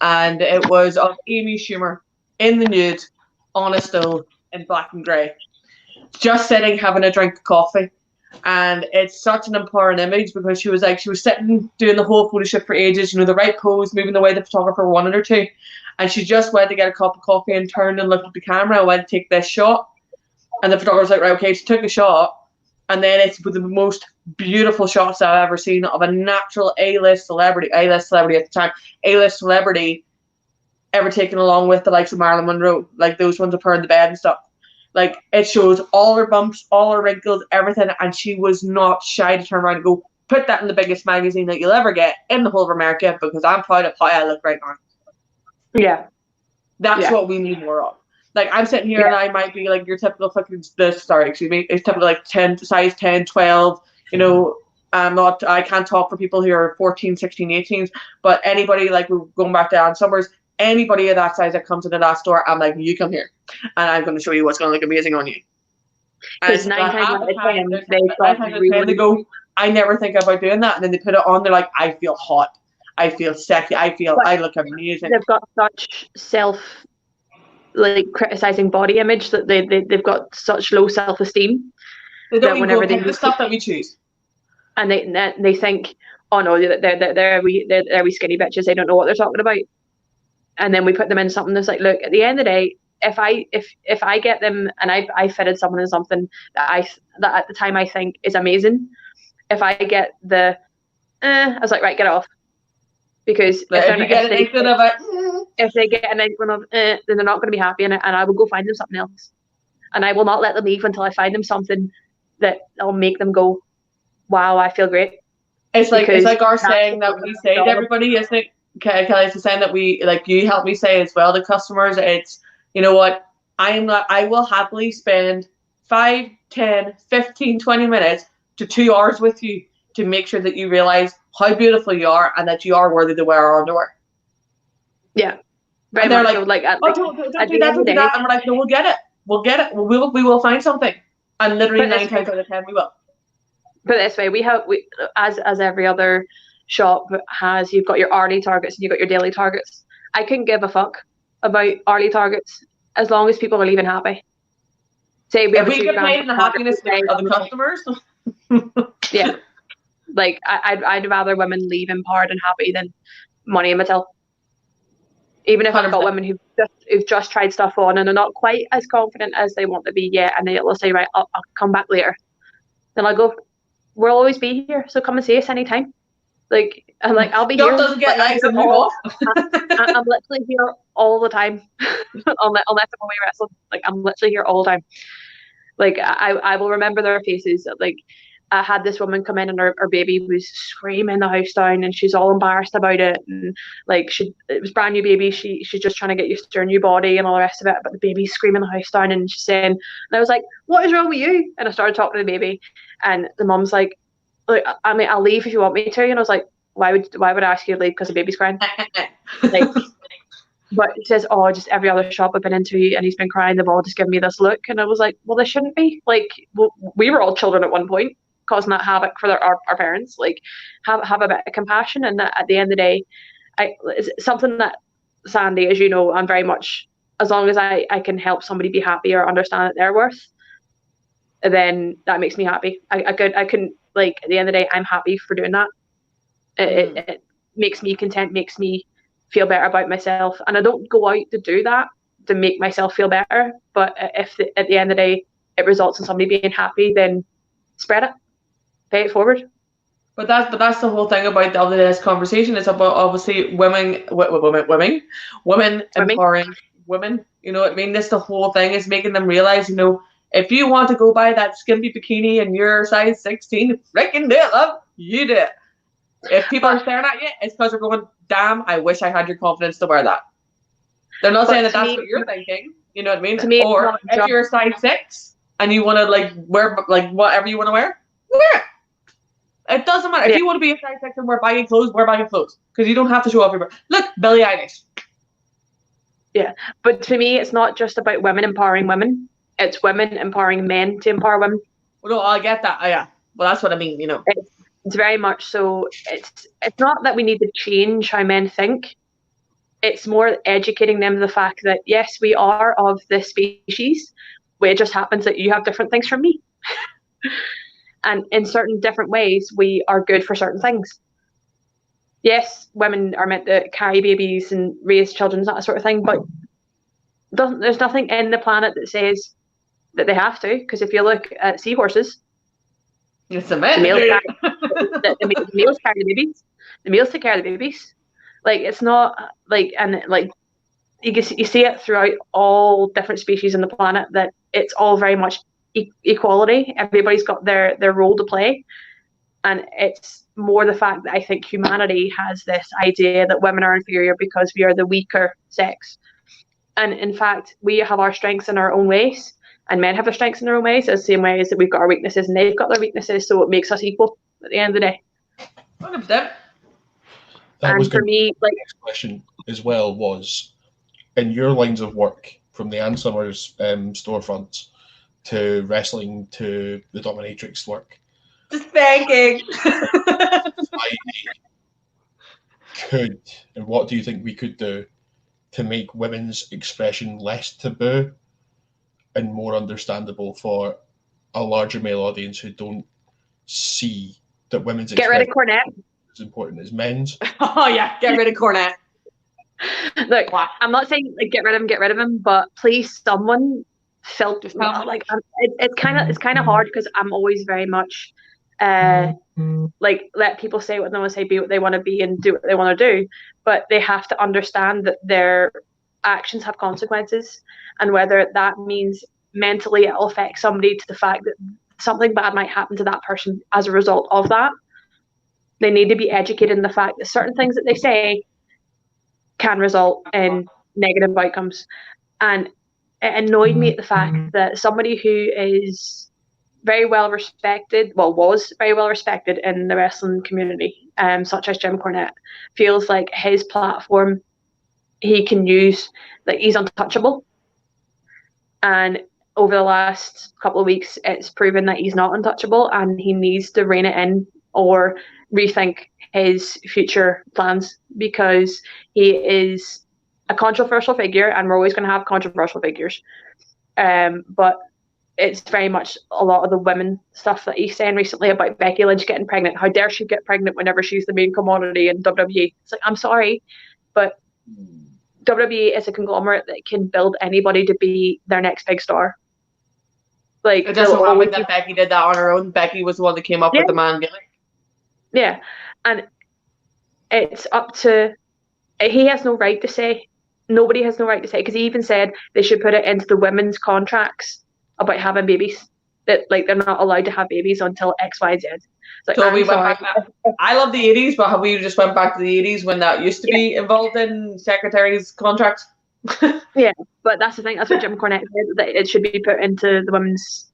And it was of Amy Schumer in the nude on a stool in black and grey, just sitting having a drink of coffee. And it's such an empowering image because she was sitting doing the whole photo shoot for ages, the right pose, moving the way the photographer wanted her to. And she just went to get a cup of coffee and turned and looked at the camera and went to take this shot. And the photographer's like, right, okay, she took a shot. And then it's the most beautiful shots I've ever seen of a natural A-list celebrity at the time, A-list celebrity ever taken along with the likes of Marilyn Monroe, like those ones of her in the bed and stuff. Like, it shows all her bumps, all her wrinkles, everything, and she was not shy to turn around and go, put that in the biggest magazine that you'll ever get in the whole of America because I'm proud of how I look right now. Yeah. That's what we need more of. Like, I'm sitting here and I might be like your typical fucking, it's typical like 10, size 10, 12, I can't talk for people who are 14, 16, 18s, but anybody, like, we're going back to Ann Summers, anybody of that size that comes into that store, I'm like, you come here, and I'm going to show you what's going to look amazing on you. Because 9 times out of 10, they've got they go, I never think about doing that, and then they put it on, they're like, I feel hot, I feel sexy, I look amazing. They've got such criticizing body image that they've got such low self-esteem. They don't even pick the stuff that we choose. And they think, oh no, they're wee skinny bitches, they don't know what they're talking about. And then we put them in something that's like, look, at the end of the day, if I get them and I fitted someone in something that at the time I think is amazing, if I get I was like, right, get it off. Because if they get an inkling of then they're not going to be happy in it, and I will go find them something else. And I will not let them leave until I find them something that'll make them go, wow, I feel great. It's like our saying that we say to everybody, isn't it? Kelly, it's the saying that we, like, you help me say as well to customers. It's, you know what, I will happily spend 5, 10, 15, 20 minutes to 2 hours with you to make sure that you realize how beautiful you are and that you are worthy to wear our underwear. Yeah. And they're like, don't do that. And we're like, no, we'll get it. We will find something. And literally 9 times out of 10 we will. Put it this way, we as every other shop has, you've got your hourly targets and you've got your daily targets. I couldn't give a fuck about hourly targets as long as people are leaving happy. Say we get paid in the happiness of the customers. Yeah. Like, I'd rather women leave empowered and happy than money in my till. Even if 100%. I've got women who've just tried stuff on and are not quite as confident as they want to be yet, and they'll say, right, I'll come back later. Then I'll go, we'll always be here, so come and see us anytime. Like, and like, I'll be here. Doesn't get legs and move off. I'm literally here all the time, unless I'm away wrestling. Like, I'm literally here all the time. Like, I will remember their faces. Like, I had this woman come in and her baby was screaming the house down, and she's all embarrassed about it. And like, it was brand new baby. She's just trying to get used to her new body and all the rest of it. But the baby's screaming the house down, and she's saying, and I was like, "What is wrong with you?" And I started talking to the baby, and the mum's like, I mean, I'll leave if you want me to. And I was like, why would I ask you to leave because the baby's crying? Like, but he says, oh, just every other shop I've been into and he's been crying, they've all just given me this look. And I was like, well, they shouldn't be. Like, we were all children at one point, causing that havoc for our parents. Like, have a bit of compassion. And that, at the end of the day, it's something that, Sandy, as you know, I'm very much, as long as I can help somebody be happy or understand that they're worth, then that makes me happy. I couldn't, like, at the end of the day, I'm happy for doing that. It makes me content, makes me feel better about myself. And I don't go out to do that to make myself feel better. But if at the end of the day, it results in somebody being happy, then spread it, pay it forward. But that's the whole thing about the this conversation. It's about, obviously, women empowering women. You know what I mean? This the whole thing is making them realize, you know, if you want to go buy that skimpy bikini and you're size 16, freaking do it, love. You do it. If people are staring at you, it's because they're going, damn, I wish I had your confidence to wear that. They're not saying that that's what you're thinking. You know what I mean? Or if you're a size 6 and you want to, like, wear, like, whatever you want to wear it. It doesn't matter. If you want to be a size 6 and wear baggy clothes, wear baggy clothes. Because you don't have to show off your bra. Look, Billie Eilish. Yeah. But to me, it's not just about women empowering women. It's women empowering men to empower women. Well, no, I get that. Yeah. Well, that's what I mean, It's very much so. It's not that we need to change how men think. It's more educating them the fact that yes, we are of this species. Where it just happens that you have different things from me, and in certain different ways, we are good for certain things. Yes, women are meant to carry babies and raise children, that sort of thing, but there's nothing in the planet that says that they have to. Because if you look at seahorses, it's a the man. males carry the babies. The males take care of the babies. Like, it's not like, and like you see it throughout all different species on the planet, that it's all very much equality. Everybody's got their role to play, and it's more the fact that I think humanity has this idea that women are inferior because we are the weaker sex, and in fact we have our strengths in our own ways, and men have their strengths in their own ways, the same ways that we've got our weaknesses and they've got their weaknesses, so it makes us equal at the end of the day. 100%. That and was for me, like, the next question as well was, in your lines of work, from the Ann Summers storefronts to wrestling to the dominatrix work, just thanking. could, and what do you think we could do to make women's expression less taboo and more understandable for a larger male audience who don't see that women's get rid of expression Cornette. is as important as men's? Oh yeah, get rid of Cornette. Look, I'm not saying like get rid of him, but please, someone filter. Like, it's kind of hard because I'm always very much like, let people say what they want to say, be what they want to be, and do what they want to do. But they have to understand that their actions have consequences, and whether that means mentally it'll affect somebody to the fact that something bad might happen to that person as a result of that. They need to be educated in the fact that certain things that they say can result in negative outcomes. And it annoyed me at the fact that somebody who is very well respected, was very well respected in the wrestling community, such as Jim Cornette, feels like his platform he can use, like, he's untouchable. And over the last couple of weeks, it's proven that he's not untouchable, and he needs to rein it in or rethink his future plans, because he is a controversial figure, and we're always going to have controversial figures. But it's very much a lot of the women stuff that he's saying recently about Becky Lynch getting pregnant. How dare she get pregnant whenever she's the main commodity in WWE? It's like, I'm sorry, but WWE is a conglomerate that can build anybody to be their next big star. Like, it just so happened that Becky did that on her own. Becky was the one that came up with the man gimmick. Yeah, and it's up to, he has no right to say, nobody has no right to say, because he even said they should put it into the women's contracts about having babies, that like they're not allowed to have babies until XYZ. Like, so we went back. I love the 80s, but have we just went back to the 80s when that used to be involved in secretaries' contracts? Yeah, but that's the thing. That's what Jim Cornette said, that it should be put into the women's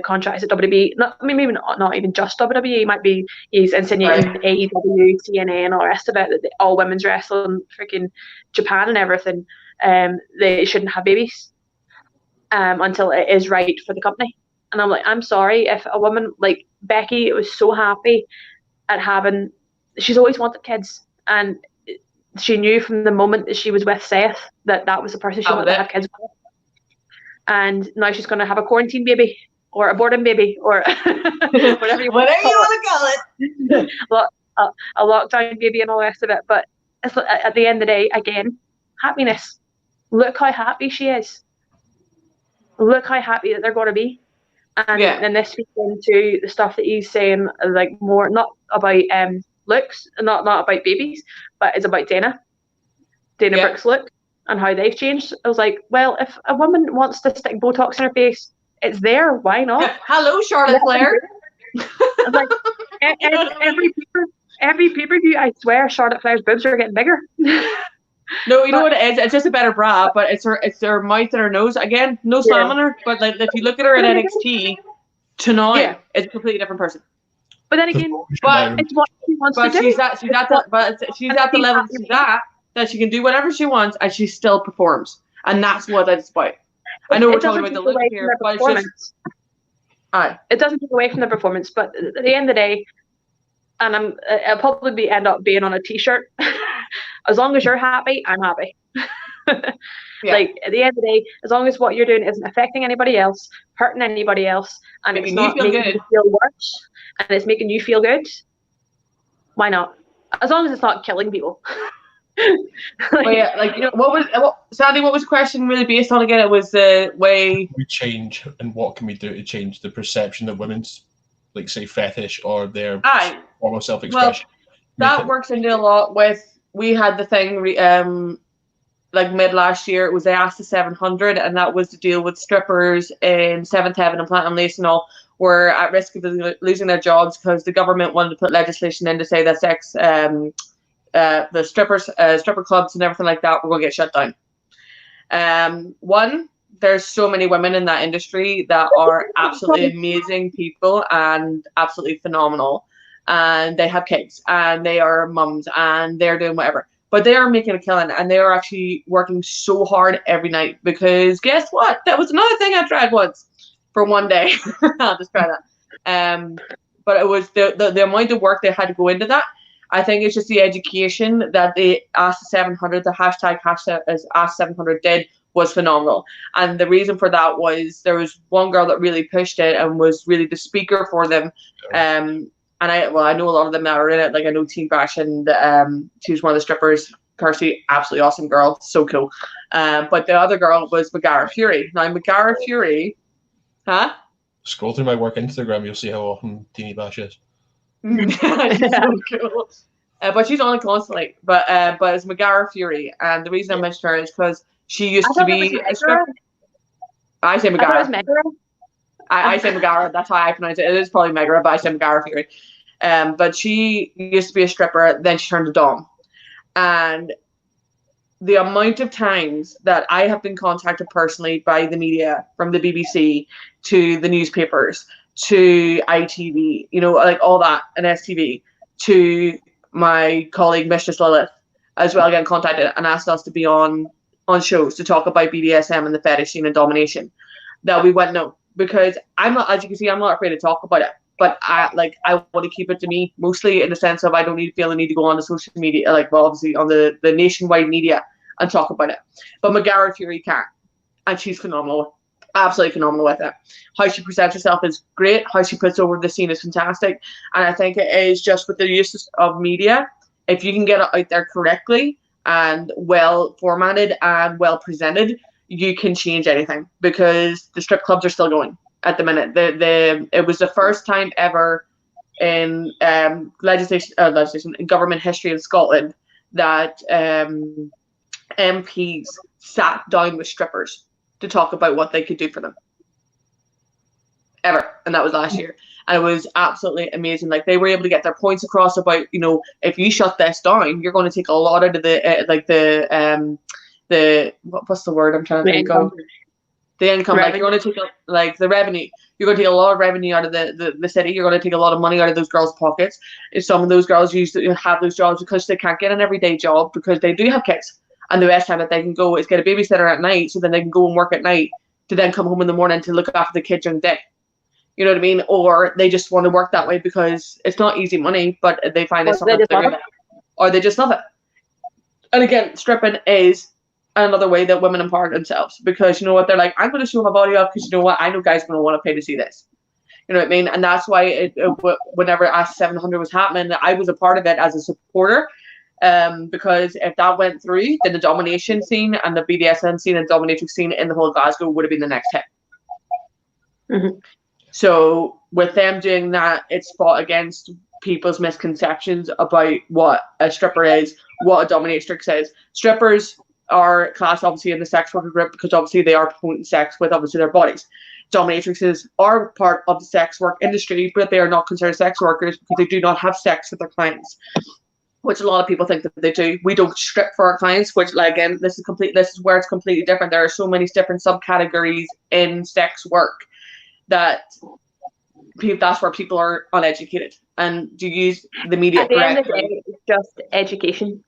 contracts at WWE. Maybe not even just WWE. He's insinuating AEW, TNA, and all the rest of it, that all women's wrestling, freaking Japan and everything, they shouldn't have babies until it is right for the company. And I'm like, I'm sorry, if a woman like Becky was so happy at having, she's always wanted kids, and she knew from the moment that she was with Seth that was the person she wanted to have kids with. And now she's going to have a quarantine baby, or a boredom baby, or whatever you want to call it. Well, a lockdown baby and all the rest of it. But it's, at the end of the day, again, happiness. Look how happy she is. Look how happy that they're going to be. And this speaks into the stuff that he's saying, like, more not about looks, not about babies, but it's about Dana Brooks' look and how they've changed. I was like, well, if a woman wants to stick Botox in her face, it's there. Why not? Hello, Charlotte Flair. Like, every pay-per-view, I swear, Charlotte Flair's boobs are getting bigger. No, you know what it is? It's just a better bra, but it's her mouth and her nose. Again, no slamming her, but like if you look at her in NXT to now, it's a completely different person. But then again, it's what she wants to do. She's at the level she's at, that she can do whatever she wants and she still performs, and that's what it's about. I know we're talking about the look here, but it's just Aye. It doesn't take away from the performance, but at the end of the day, and I'll probably end up being on a t-shirt. As long as you're happy, I'm happy. Yeah. Like at the end of the day, as long as what you're doing isn't affecting anybody else, hurting anybody else, and it's not making you feel worse, and it's making you feel good, why not? As long as it's not killing people. Sandy, what was the question really based on again? It was the way we change, and what can we do to change the perception that women's, like, say, fetish or their form of self-expression. Well, that works into a lot with, we had the thing like mid last year, it was the Ask the 700, and that was to deal with strippers in Seventh Heaven and Platinum Lace and all were at risk of losing their jobs because the government wanted to put legislation in to say that the stripper clubs and everything like that were going to get shut down. There's so many women in that industry that are absolutely amazing people and absolutely phenomenal, and they have kids and they are mums and they're doing whatever, but they are making a killing and they are actually working so hard every night, because guess what? That was another thing I tried once for one day. I'll just try that. But it was the amount of work they had to go into that. I think it's just the education that the Ask the 700, the hashtag as Ask 700 did, was phenomenal. And the reason for that was there was one girl that really pushed it and was really the speaker for them. And I know a lot of them that are in it. Like I know Teen Bash, and she was one of the strippers. Kirsty, absolutely awesome girl, so cool. But the other girl was Megara Fury. Now Megara Fury, Scroll through my work Instagram, you'll see how often Teeny Bash is. She's so cool. But she's on it constantly. But it's Megara Fury, and the reason I mentioned her is because she used to be a stripper. I say Megara. I thought it was Megara. I say Megara. That's how I pronounce it. It is probably Megara, but I say Megara Fury. But she used to be a stripper, then she turned to dom. And the amount of times that I have been contacted personally by the media, from the BBC to the newspapers to ITV, like all that, and STV, to my colleague Mistress Lilith as well, getting contacted and asked us to be on shows to talk about BDSM and the fetish scene and domination, that we went no, because I'm not, as you can see, I'm not afraid to talk about it, but I want to keep it to me, mostly in the sense of I don't feel the need to go on the social media, obviously on the nationwide media and talk about it. But Megara Fury can, and she's phenomenal, absolutely phenomenal with it. How she presents herself is great. How she puts over the scene is fantastic. And I think it is just with the use of media, if you can get it out there correctly and well formatted and well presented, you can change anything, because the strip clubs are still going at the minute. It was the first time ever in legislation in government history in Scotland that MPs sat down with strippers to talk about what they could do for them. Ever. And that was last year. And it was absolutely amazing. Like, they were able to get their points across about, if you shut this down, you're going to take a lot out of what's the word I'm trying to think of? The income. Revenue. Like, you're going to take the revenue. You're going to take a lot of revenue out of the city. You're going to take a lot of money out of those girls' pockets. If some of those girls used to have those jobs because they can't get an everyday job because they do have kids. And the best time that they can go is get a babysitter at night, so then they can go and work at night to then come home in the morning to look after the kids during the day. You know what I mean? Or they just want to work that way because it's not easy money, but they find it's something bigger. Or they just love it. And again, stripping is another way that women empower themselves, because you know what, they're like, I'm going to show my body off because you know what, I know guys are going to want to pay to see this. You know what I mean? And that's why whenever Ask 700 was happening, I was a part of it as a supporter. Because if that went through, then the domination scene and the BDSM scene and dominatrix scene in the whole of Glasgow would have been the next hit. Mm-hmm. So with them doing that, it's fought against people's misconceptions about what a stripper is, what a dominatrix is. Strippers are classed obviously in the sex worker group because obviously they are promoting sex with obviously their bodies. Dominatrixes are part of the sex work industry, but they are not considered sex workers because they do not have sex with their clients, which a lot of people think that they do. We don't strip for our clients, which, again, this is where it's completely different. There are so many different subcategories in sex work that that's where people are uneducated and do use the media correctly. At the end of the day, it's just education.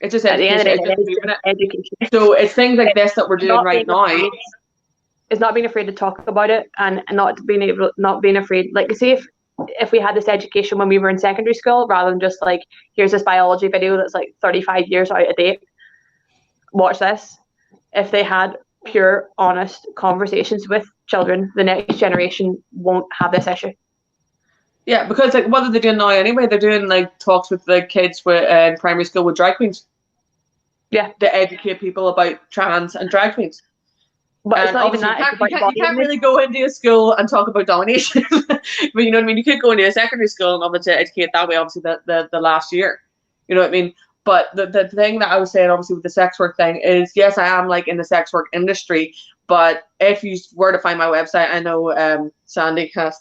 It's just education. Education. So it's things like this that we're doing right now. is not being afraid to talk about it, and not being afraid. Like, see, if we had this education when we were in secondary school, rather than just like, here's this biology video that's like 35 years out of date, watch this. If they had pure, honest conversations with children, the next generation won't have this issue. Yeah, because like, what are they doing now anyway? They're doing like talks with the kids in primary school with drag queens. Yeah, to educate people about trans and drag queens. But it's not even that. You can't really go into a school and talk about domination. But you know what I mean? You could go into a secondary school and obviously educate that way, obviously, the last year. You know what I mean? But the thing that I was saying, obviously, with the sex work thing is, yes, I am like in the sex work industry, but if you were to find my website, I know Sandy has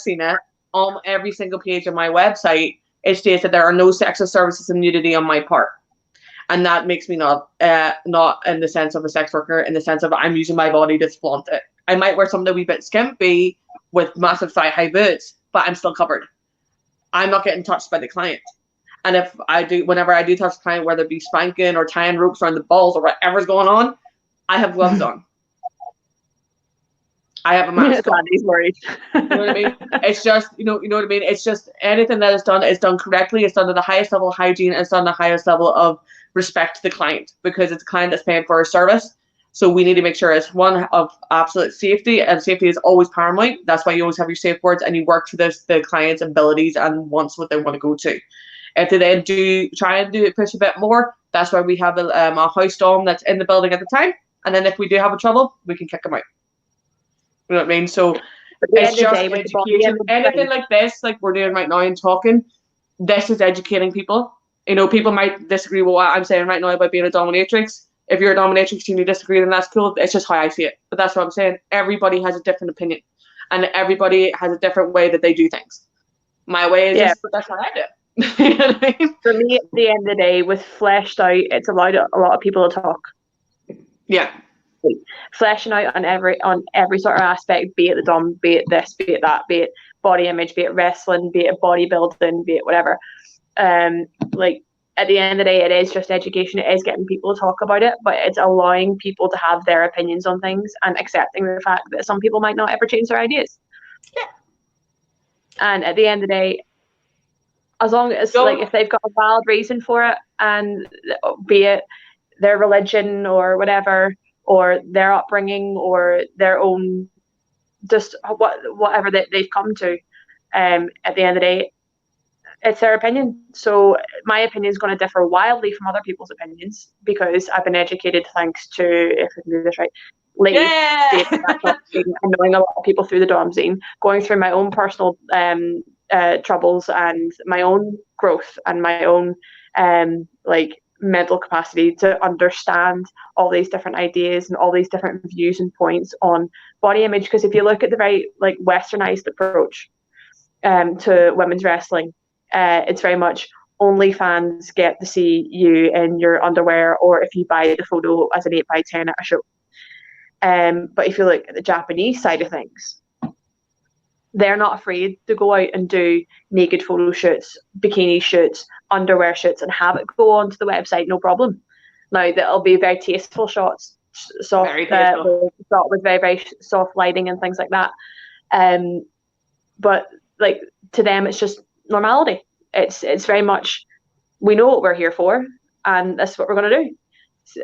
seen it. On every single page of my website, it states that there are no sexual services and nudity on my part. And that makes me not in the sense of a sex worker, in the sense of I'm using my body to flaunt it. I might wear something a wee bit skimpy with massive thigh-high boots, but I'm still covered. I'm not getting touched by the client. And whenever I do touch the client, whether it be spanking or tying ropes around the balls or whatever's going on, I have gloves on. I have a mask on. He's worried. You know what I mean? It's just, you know what I mean? It's just anything that is done correctly. It's done to the highest level of hygiene. It's done to the highest level of respect to the client, because it's the client that's paying for our service. So we need to make sure it's one of absolute safety, and safety is always paramount. That's why you always have your safe words, and you work to the client's abilities and wants what they want to go to. If they then do try and push a bit more, that's why we have a house dom that's in the building at the time. And then if we do have a trouble, we can kick them out. You know what I mean? So it's just education. Anything like this, like we're doing right now and talking, this is educating people. You know, people might disagree with what I'm saying right now about being a dominatrix. If you're a dominatrix and you disagree, then that's cool. It's just how I see it. But that's what I'm saying. Everybody has a different opinion, and everybody has a different way that they do things. My way is just, that's how I do it. You know what I mean? For me, at the end of the day, with fleshed out, it's allowed a lot of people to talk. Yeah. Fleshing out on every sort of aspect, be it the dom, be it this, be it that, be it body image, be it wrestling, be it bodybuilding, be it whatever. Like at the end of the day, it is just education. It is getting people to talk about it, but it's allowing people to have their opinions on things and accepting the fact that some people might not ever change their ideas. Yeah. And at the end of the day, as long as like if they've got a valid reason for it, and be it their religion or whatever, or their upbringing or their own, just whatever that they've come to, at the end of the day, it's their opinion. So my opinion is going to differ wildly from other people's opinions, because I've been educated thanks to, if I can do this right, and knowing a lot of people through the dom scene, going through my own personal troubles and my own growth and my own like mental capacity to understand all these different ideas and all these different views and points on body image. Because if you look at the very like westernized approach to women's wrestling, it's very much only fans get to see you in your underwear, or if you buy the photo as an 8x10 at a show. But if you look at the Japanese side of things, they're not afraid to go out and do naked photo shoots, bikini shoots, underwear shoots, and have it go onto the website, no problem. Now, that'll be very tasteful shots, shot with very, very soft lighting and things like that. But like to them, it's just normality. It's very much, we know what we're here for, and that's what we're going to do.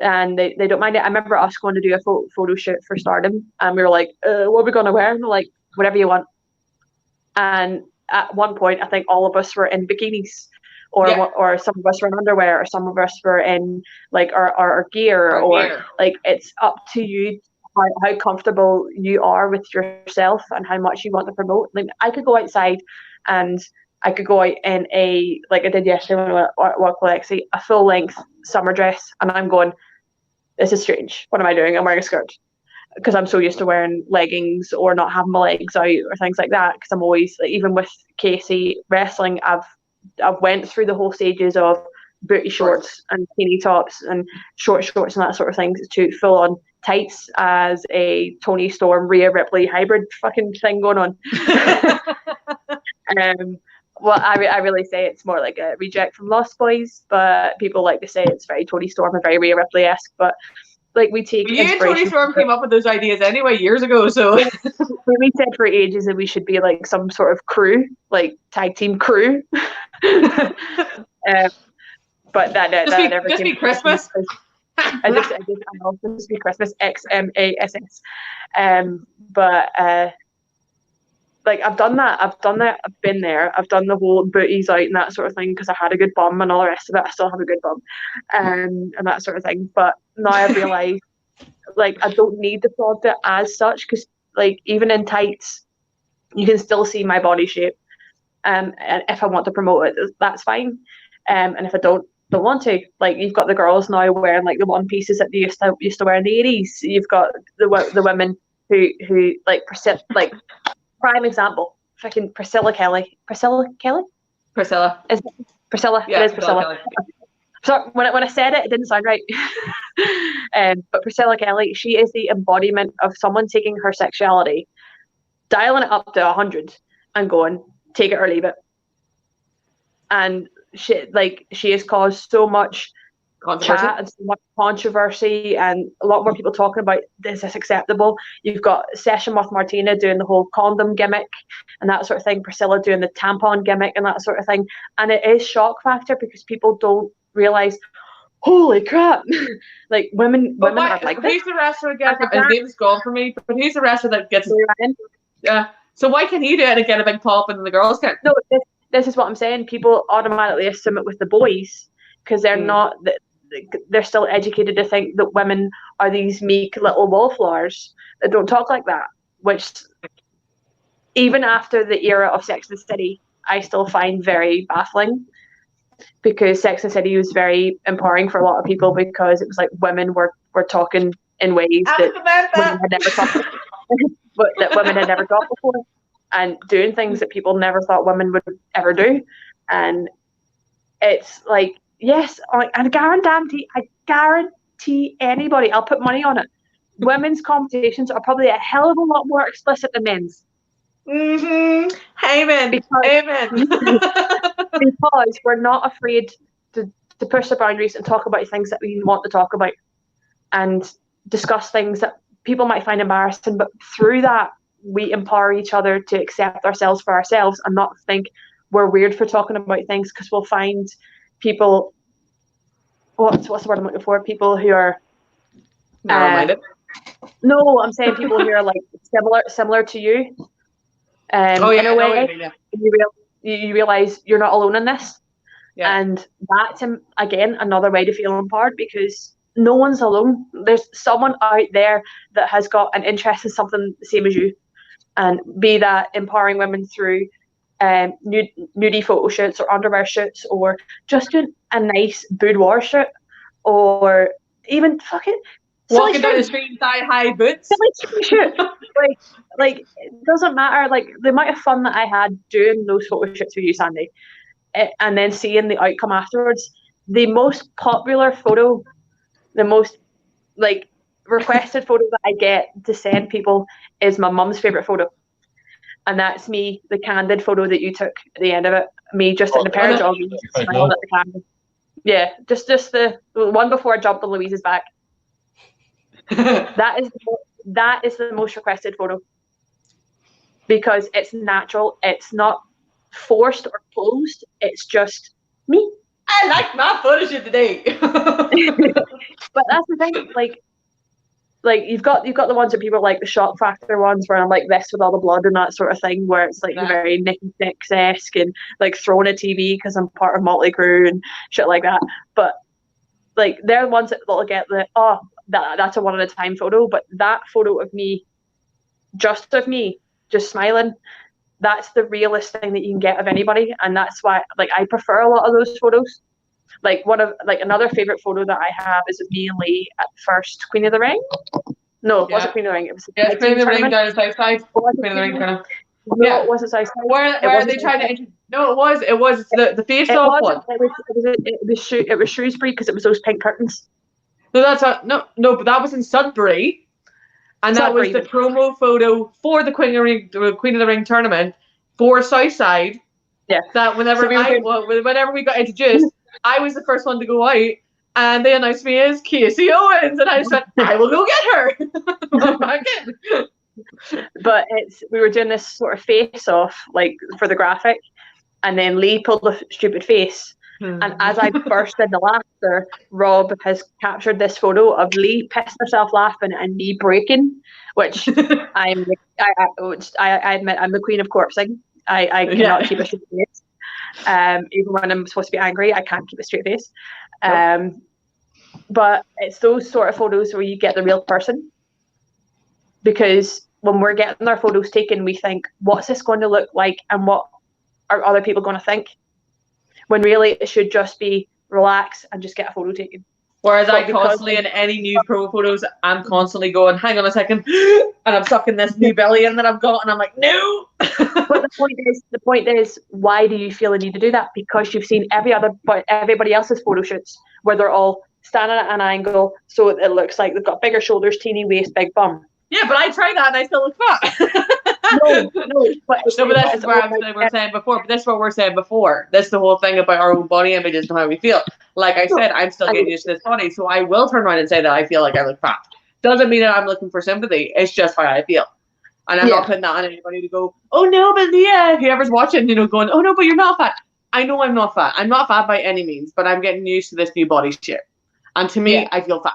And they don't mind it. I remember us going to do a photo shoot for Stardom, and we were like, what are we going to wear? And they're like, whatever you want. And at one point, I think all of us were in bikinis, or some of us were in underwear, or some of us were in like our gear, like it's up to you how comfortable you are with yourself and how much you want to promote. Like I could go outside and I could go out in a, like I did yesterday when I walked with Lexi, a full length summer dress, and I'm going, this is strange. What am I doing? I'm wearing a skirt. Because I'm so used to wearing leggings or not having my legs out or things like that. Because I'm always, like, even with Casey wrestling, I've went through the whole stages of booty shorts and skinny tops and short shorts and that sort of thing, to full on tights as a Tony Storm, Rhea Ripley hybrid fucking thing going on. Well, I really say it's more like a reject from Lost Boys, but people like to say it's very Tony Storm and very Rhea Ripley-esque. But like we take You and Tony inspiration. Storm came up with those ideas anyway years ago, so We said for ages that we should be like some sort of crew, like tag team crew. But that never just came be Christmas. I also just be Christmas XMASS. But like I've done that. I've been there. I've done the whole booties out and that sort of thing because I had a good bum and all the rest of it. I still have a good bum, and that sort of thing. But now I've realised, like, I don't need to flaunt it as such because, like, even in tights, you can still see my body shape. And if I want to promote it, that's fine. And if I don't want to, like, you've got the girls now wearing like the one pieces that they used to wear in the 80s. You've got the women who like prime example, freaking Priscilla Kelly. Priscilla. Is it Priscilla? Yeah, it is Priscilla. So when I said it, it didn't sound right. But Priscilla Kelly, she is the embodiment of someone taking her sexuality, dialing it up to 100, and going, take it or leave it. And she has caused so much chat and so much controversy, and a lot more people talking about, is this acceptable? You've got Session with Martina doing the whole condom gimmick and that sort of thing, Priscilla doing the tampon gimmick and that sort of thing, and it is shock factor because people don't realize, holy crap, like women are like this. Who's the wrestler again? His name's gone for me, but who's the wrestler that gets so why can he do it and get a big pop and the girls can't? No, this is what I'm saying. People automatically assume it with the boys because they're not. They're still educated to think that women are these meek little wallflowers that don't talk like that. Which, even after the era of Sex and the City, I still find very baffling. Because Sex and the City was very empowering for a lot of people because it was like women were talking in ways that women had never talked. But that women had never talked before, and doing things that people never thought women would ever do. And it's like, yes, I guarantee anybody, I'll put money on it, women's competitions are probably a hell of a lot more explicit than men's. Mm-hmm. Amen. Amen. Because we're not afraid to push the boundaries and talk about things that we want to talk about and discuss things that people might find embarrassing, but through that we empower each other to accept ourselves for ourselves and not think we're weird for talking about things, because we'll find people, what's the word I'm looking for, people who are narrow-minded. No, I'm saying people who are like similar to you. In a way, you realize you're not alone in this. Yeah. And that's, again, another way to feel empowered, because no one's alone. There's someone out there that has got an interest in something the same as you, and be that empowering women through nudie photo shoots or underwear shoots, or just doing a nice boudoir shoot, or even fucking walking down the street in thigh-high boots. Shoot. like it doesn't matter. Like the amount of fun that I had doing those photo shoots with you, Sandy, and then seeing the outcome afterwards. The most popular photo, the most like requested photo that I get to send people is my mum's favourite photo. And that's me, the candid photo that you took at the end of it. Me just in a pair of joggers, smiling at the camera. Yeah, just the one before I jumped on Louise's back. That is the most requested photo. Because it's natural, it's not forced or posed, it's just me. I like my photo shoot today. But that's the thing, like you've got the ones that people like, the shock factor ones where I'm like this with all the blood and that sort of thing, where it's like very Nikki Sixx-esque and like throwing a TV because I'm part of Motley Crue and shit like that. But like they're the ones that will get that's a one at a time photo. But that photo of me, just smiling, that's the realest thing that you can get of anybody. And that's why I prefer a lot of those photos. Like another favorite photo that I have is of me and Lee at first Queen of the Ring. No, it wasn't Queen of the Ring. It was Queen of the Ring down the south side. Queen of the Ring tournament. No, it wasn't south side. Where they tried to? No, it was the face-off one. It was Shrewsbury because it was those pink curtains. No, but that was in Sudbury, and that was the promo photo for the Queen of the Ring tournament for Southside. Yeah. That whenever we got introduced, I was the first one to go out, And they announced me as Casey Owens, and I just went, I will go get her. Back in. But we were doing this sort of face off, like for the graphic, and then Lee pulled a stupid face. And as I burst into laughter, Rob has captured this photo of Lee pissing herself laughing and me breaking, which I admit I'm the queen of corpsing. I cannot keep a straight face. Even when I'm supposed to be angry, I can't keep a straight face. Nope. But it's those sort of photos where you get the real person. Because when we're getting our photos taken, we think, what's this going to look like and what are other people going to think? When really it should just be relax and just get a photo taken. Whereas I constantly, in any new pro photos, I'm constantly going, hang on a second, and I'm sucking this new belly in that I've got, and I'm like, no! But the point is, why do you feel the need to do that? Because you've seen everybody else's photo shoots where they're all standing at an angle, so it looks like they've got bigger shoulders, teeny waist, big bum. Yeah, but I tried that and I still look fat. But this is what we're saying before. But this is what we're saying before. This is the whole thing about our own body image and how we feel. Like I said, I'm still getting used to this body, so I will turn around and say that I feel like I look fat. Doesn't mean that I'm looking for sympathy. It's just how I feel. And I'm not putting that on anybody to go, oh no, but Leah, whoever's watching, going, oh no, but you're not fat. I know I'm not fat. I'm not fat by any means, but I'm getting used to this new body shape. And to me, I feel fat.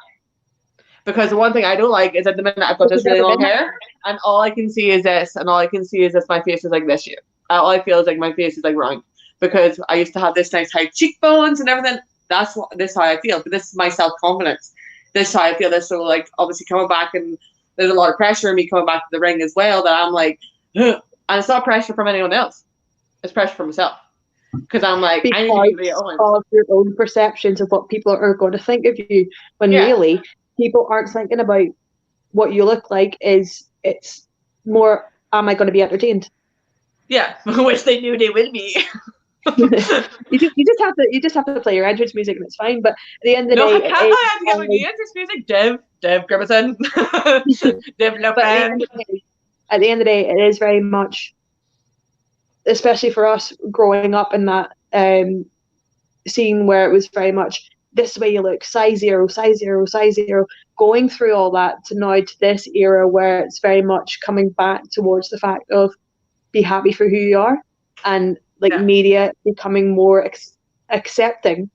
Because the one thing I don't like is at the minute I've got this really long hair, and all I can see is this, and all I can see is this. My face is like this shape. All I feel is like my face is like round. Because I used to have this nice high cheekbones and everything. This is how I feel. But this is my self-confidence. This is how I feel. This so like obviously coming back, and there's a lot of pressure on me coming back to the ring as well. That I'm like, ugh. And it's not pressure from anyone else. It's pressure from myself. Because I'm like, I need to be Owens. Of your own perceptions of what people are going to think of you, when really people aren't thinking about what you look like. It's more, am I going to be entertained? Yeah, which they knew they would be. you just have to play your entrance music and it's fine. But at the end of the day, I have to get my new entrance music. Dev Grimason, Dev Lopan. At the end of the day, it is very much, especially for us growing up in that scene where it was very much, this way you look, size 0, size 0, size 0, going through all that to now to this era where it's very much coming back towards the fact of be happy for who you are, and media becoming more accepting,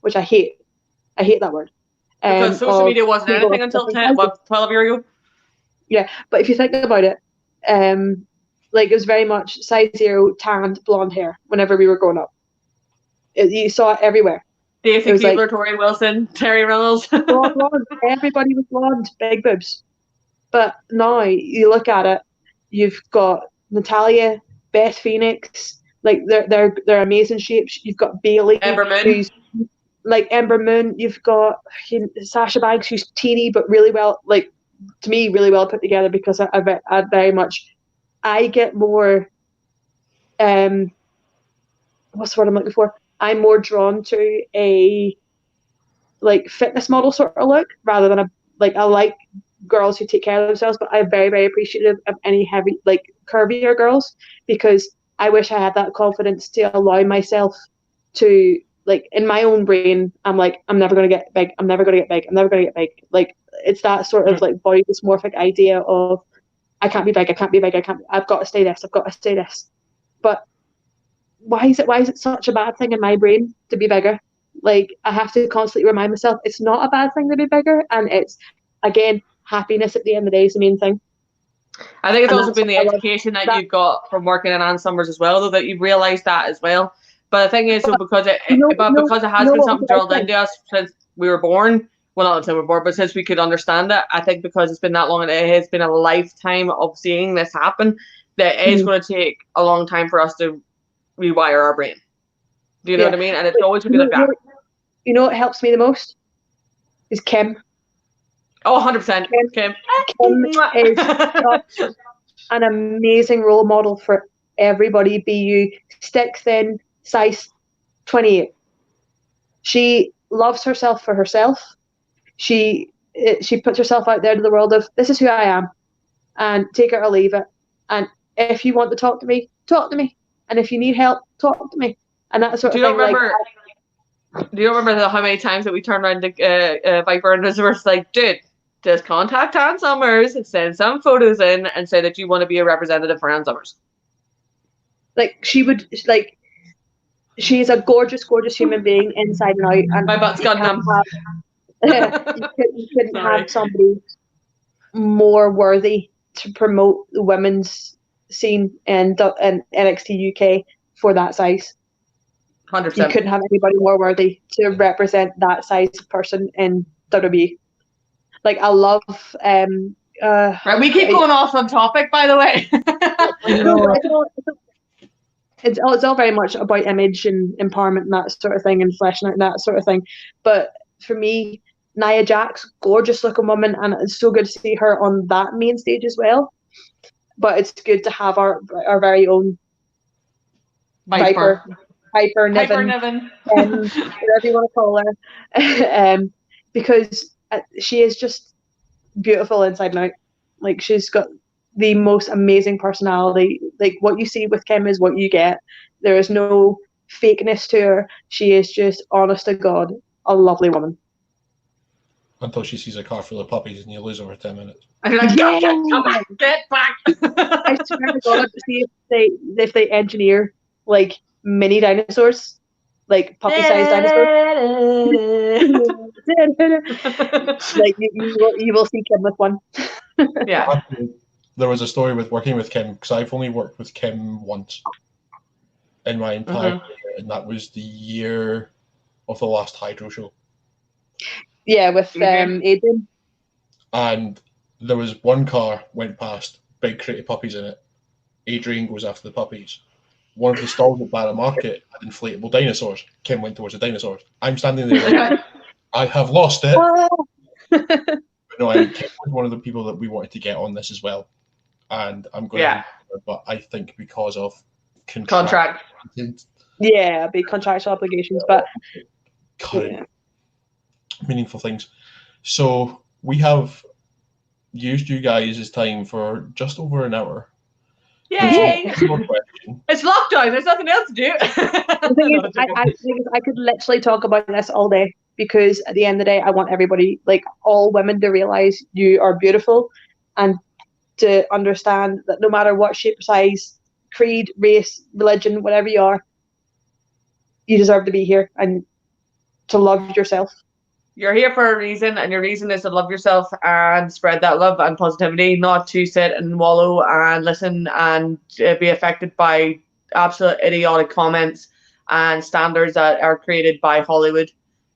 which I hate that word. Because social media wasn't anything until 12 years ago. Yeah, but if you think about it, it was very much size 0, tanned, blonde hair whenever we were growing up. You saw it everywhere. Daisy Keebler, Tori Wilson, Terry Reynolds. Blonde. Everybody was blonde, big boobs. But now you look at it, you've got Natalia, Beth Phoenix, they're amazing shapes. You've got Bailey, Ember Moon. who's like Ember Moon. You've got Sasha Banks, who's teeny but really well, to me, really well put together. Because I very much, I get more. What's the word I'm looking for? I'm more drawn to a fitness model sort of look rather than I like girls who take care of themselves, but I'm very, very appreciative of any heavy, curvier girls, because I wish I had that confidence to allow myself to, in my own brain, I'm like, I'm never going to get big. I'm never going to get big. I'm never going to get big. It's that sort of body dysmorphic idea of I can't be big. I can't be big. I've got to stay this. I've got to stay this. But why is it such a bad thing in my brain to be bigger? I have to constantly remind myself it's not a bad thing to be bigger, and it's, again, happiness at the end of the day is the main thing. I think it's also been the education that you've got from working in Ann Summers as well, though, that you've realised that as well. But the thing is, because it has been something drilled into us since we were born, well, not until we were born, but since we could understand it, I think because it's been that long and it has been a lifetime of seeing this happen, that it is going to take a long time for us to rewire our brain. Do you know what I mean? And it's always going to be like that. You know what helps me the most? Is Kim. Oh, 100%. Kim. Kim is such an amazing role model for everybody, be you stick thin, size 28. She loves herself for herself. She puts herself out there to the world of, this is who I am, and take it or leave it. And if you want to talk to me, talk to me. And if you need help, talk to me. And that sort of thing. Do you remember how many times that we turned around to Viper and were like, dude, just contact Ann Summers, send some photos in, and say that you want to be a representative for Ann Summers. Like, she is a gorgeous, gorgeous human being inside and out. And my butt's gone numb. You couldn't have somebody more worthy to promote the women's scene in NXT UK for that size. 100%. You couldn't have anybody more worthy to represent that size person in WWE. Like, I love. Right, we keep going off on topic, by the way. It's all very much about image and empowerment and that sort of thing, and fleshing out and that sort of thing. But for me, Nia Jax, gorgeous looking woman, and it's so good to see her on that main stage as well. But it's good to have our very own Viper Niven, whatever you want to call her, because she is just beautiful inside and out. Like, she's got the most amazing personality. Like, what you see with Kim is what you get. There is no fakeness to her. She is just, honest to God, a lovely woman. Until she sees a car full of puppies and you lose over 10 minutes. And you're like, come back, get back. I swear to God, to see if they engineer like mini dinosaurs, like puppy-sized dinosaurs. Like, you will see Kim with one. Yeah. There was a story with working with Kim, because I've only worked with Kim once in my entire career, and that was the year of the last Hydro show. Yeah, with Adrian. And there was one car went past, big crate of puppies in it. Adrian goes after the puppies. One of the stalls at Barra Market had inflatable dinosaurs. Kim went towards the dinosaurs. I'm standing there like, I have lost it. But no, Kim was one of the people that we wanted to get on this as well. And I'm going to, but I think because of contract. Yeah, big contractual obligations, but meaningful things. So we have used you guys' time for just over an hour. Yay! It's lockdown. There's nothing else to do. I could literally talk about this all day, because at the end of the day, I want everybody, like all women, to realize you are beautiful, and to understand that no matter what shape, size, creed, race, religion, whatever you are, you deserve to be here and to love yourself. You're here for a reason, and your reason is to love yourself and spread that love and positivity, not to sit and wallow and listen and be affected by absolute idiotic comments and standards that are created by Hollywood.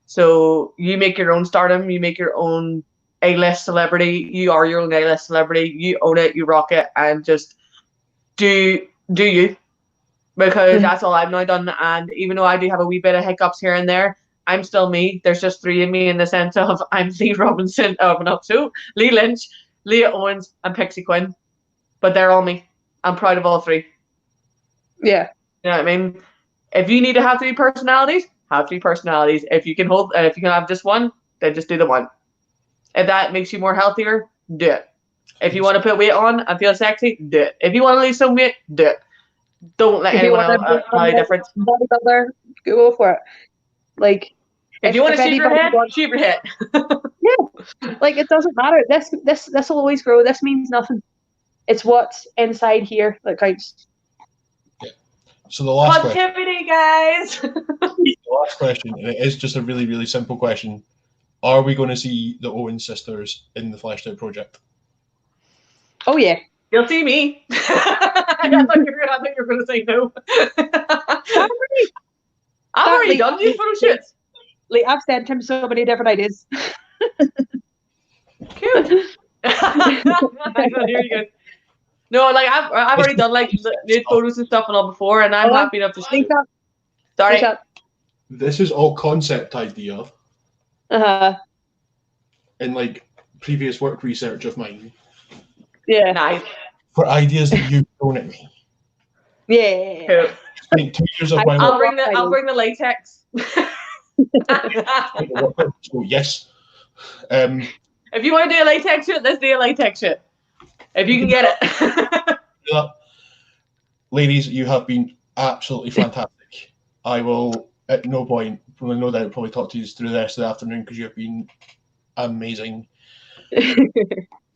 So you make your own stardom, you make your own A-list celebrity, you are your own A-list celebrity, you own it, you rock it, and just do you, because that's all I've now done. And even though I do have a wee bit of hiccups here and there, I'm still me. There's just three of me, in the sense of I'm Lee Robinson, Lee Lynch, Leah Owens, and Pixie Quinn. But they're all me. I'm proud of all three. Yeah. You know what I mean? If you need to have three personalities, have three personalities. If you can have just one, then just do the one. If that makes you more healthier, do it. If you want to put weight on and feel sexy, do it. If you want to lose some weight, do it. Don't let anyone else tell you different. Bodybuilder, go for it. Like, if you want to shave your head, shave your head. Yeah, like, it doesn't matter. This will always grow. This means nothing. It's what's inside here that counts. Yeah. So the last positivity, guys. The last question, and it is just a really, really simple question: are we going to see the Owens sisters in the Fleshed Out project? Oh yeah, you'll see me. I thought you were going to say no. I've already done these photo shoots. Like, I've sent him so many different ideas. Cute. Here you go. No, like I've already done like nude photos and stuff and all before, and I'm happy enough to see. Sorry. This is all concept idea. In like previous work research of mine. Yeah. Nice. For ideas that you've thrown at me. Yeah. Cool. Like 2 years of my I'll bring the latex. So yes. If you want to do a latex shoot, let's do a latex shoot. If you can get it. Yeah. Ladies, you have been absolutely fantastic. I will at no point Well, no doubt probably talk to you through the rest of the afternoon because you've been amazing.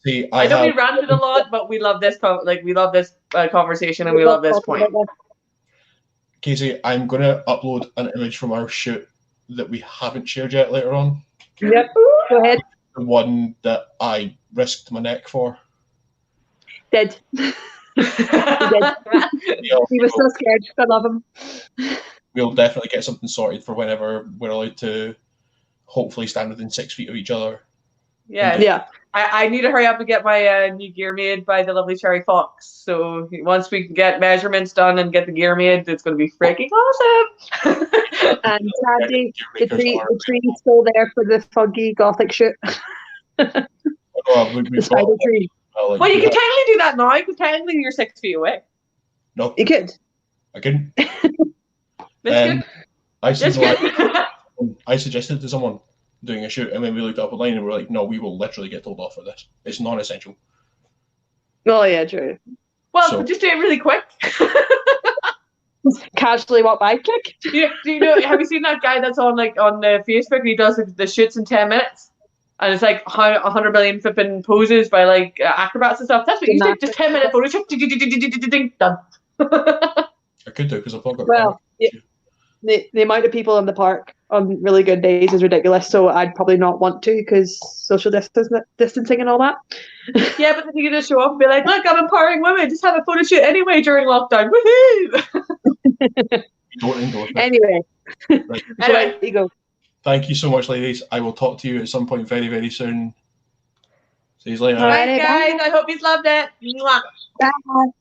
See, I know we ranted a lot, but we love this conversation and we love this point. Casey, I'm going to upload an image from our shoot that we haven't shared yet later on. Yep. Go ahead. The one that I risked my neck for. Did. He did. He was so scared. I love him. We'll definitely get something sorted for whenever we're allowed to hopefully stand within 6 feet of each other. Yeah. I need to hurry up and get my new gear made by the lovely Cherry Fox. So once we can get measurements done and get the gear made, it's going to be freaking awesome. And sadly, the tree's still there for the fuggy gothic shoot. The spider tree. Well, you can technically do that now because technically you're 6 feet away. No. You could. I couldn't. That's good. I suggested to someone doing a shoot, and then we looked up online and we're like, no, we will literally get told off for this. It's non-essential. Oh, yeah, true. Well, just do it really quick. Casually walk by, click. Do you know? Have you seen that guy that's on Facebook? He does the shoots in 10 minutes, and it's like 100 million flipping poses by like acrobats and stuff. That's what you do. Just 10-minute photo shoot. Done. I could do because I've not got. Well, the amount of people in the park on really good days is ridiculous. So I'd probably not want to because social distancing and all that. Yeah, but then you can just show up and be like, "Look, I'm empowering women. Just have a photo shoot anyway during lockdown." Woohoo! Don't endorse it. Anyway, right. Anyway, you go. Thank you so much, ladies. I will talk to you at some point very, very soon. See you later. All right, guys. I hope you loved it. Mwah. Bye.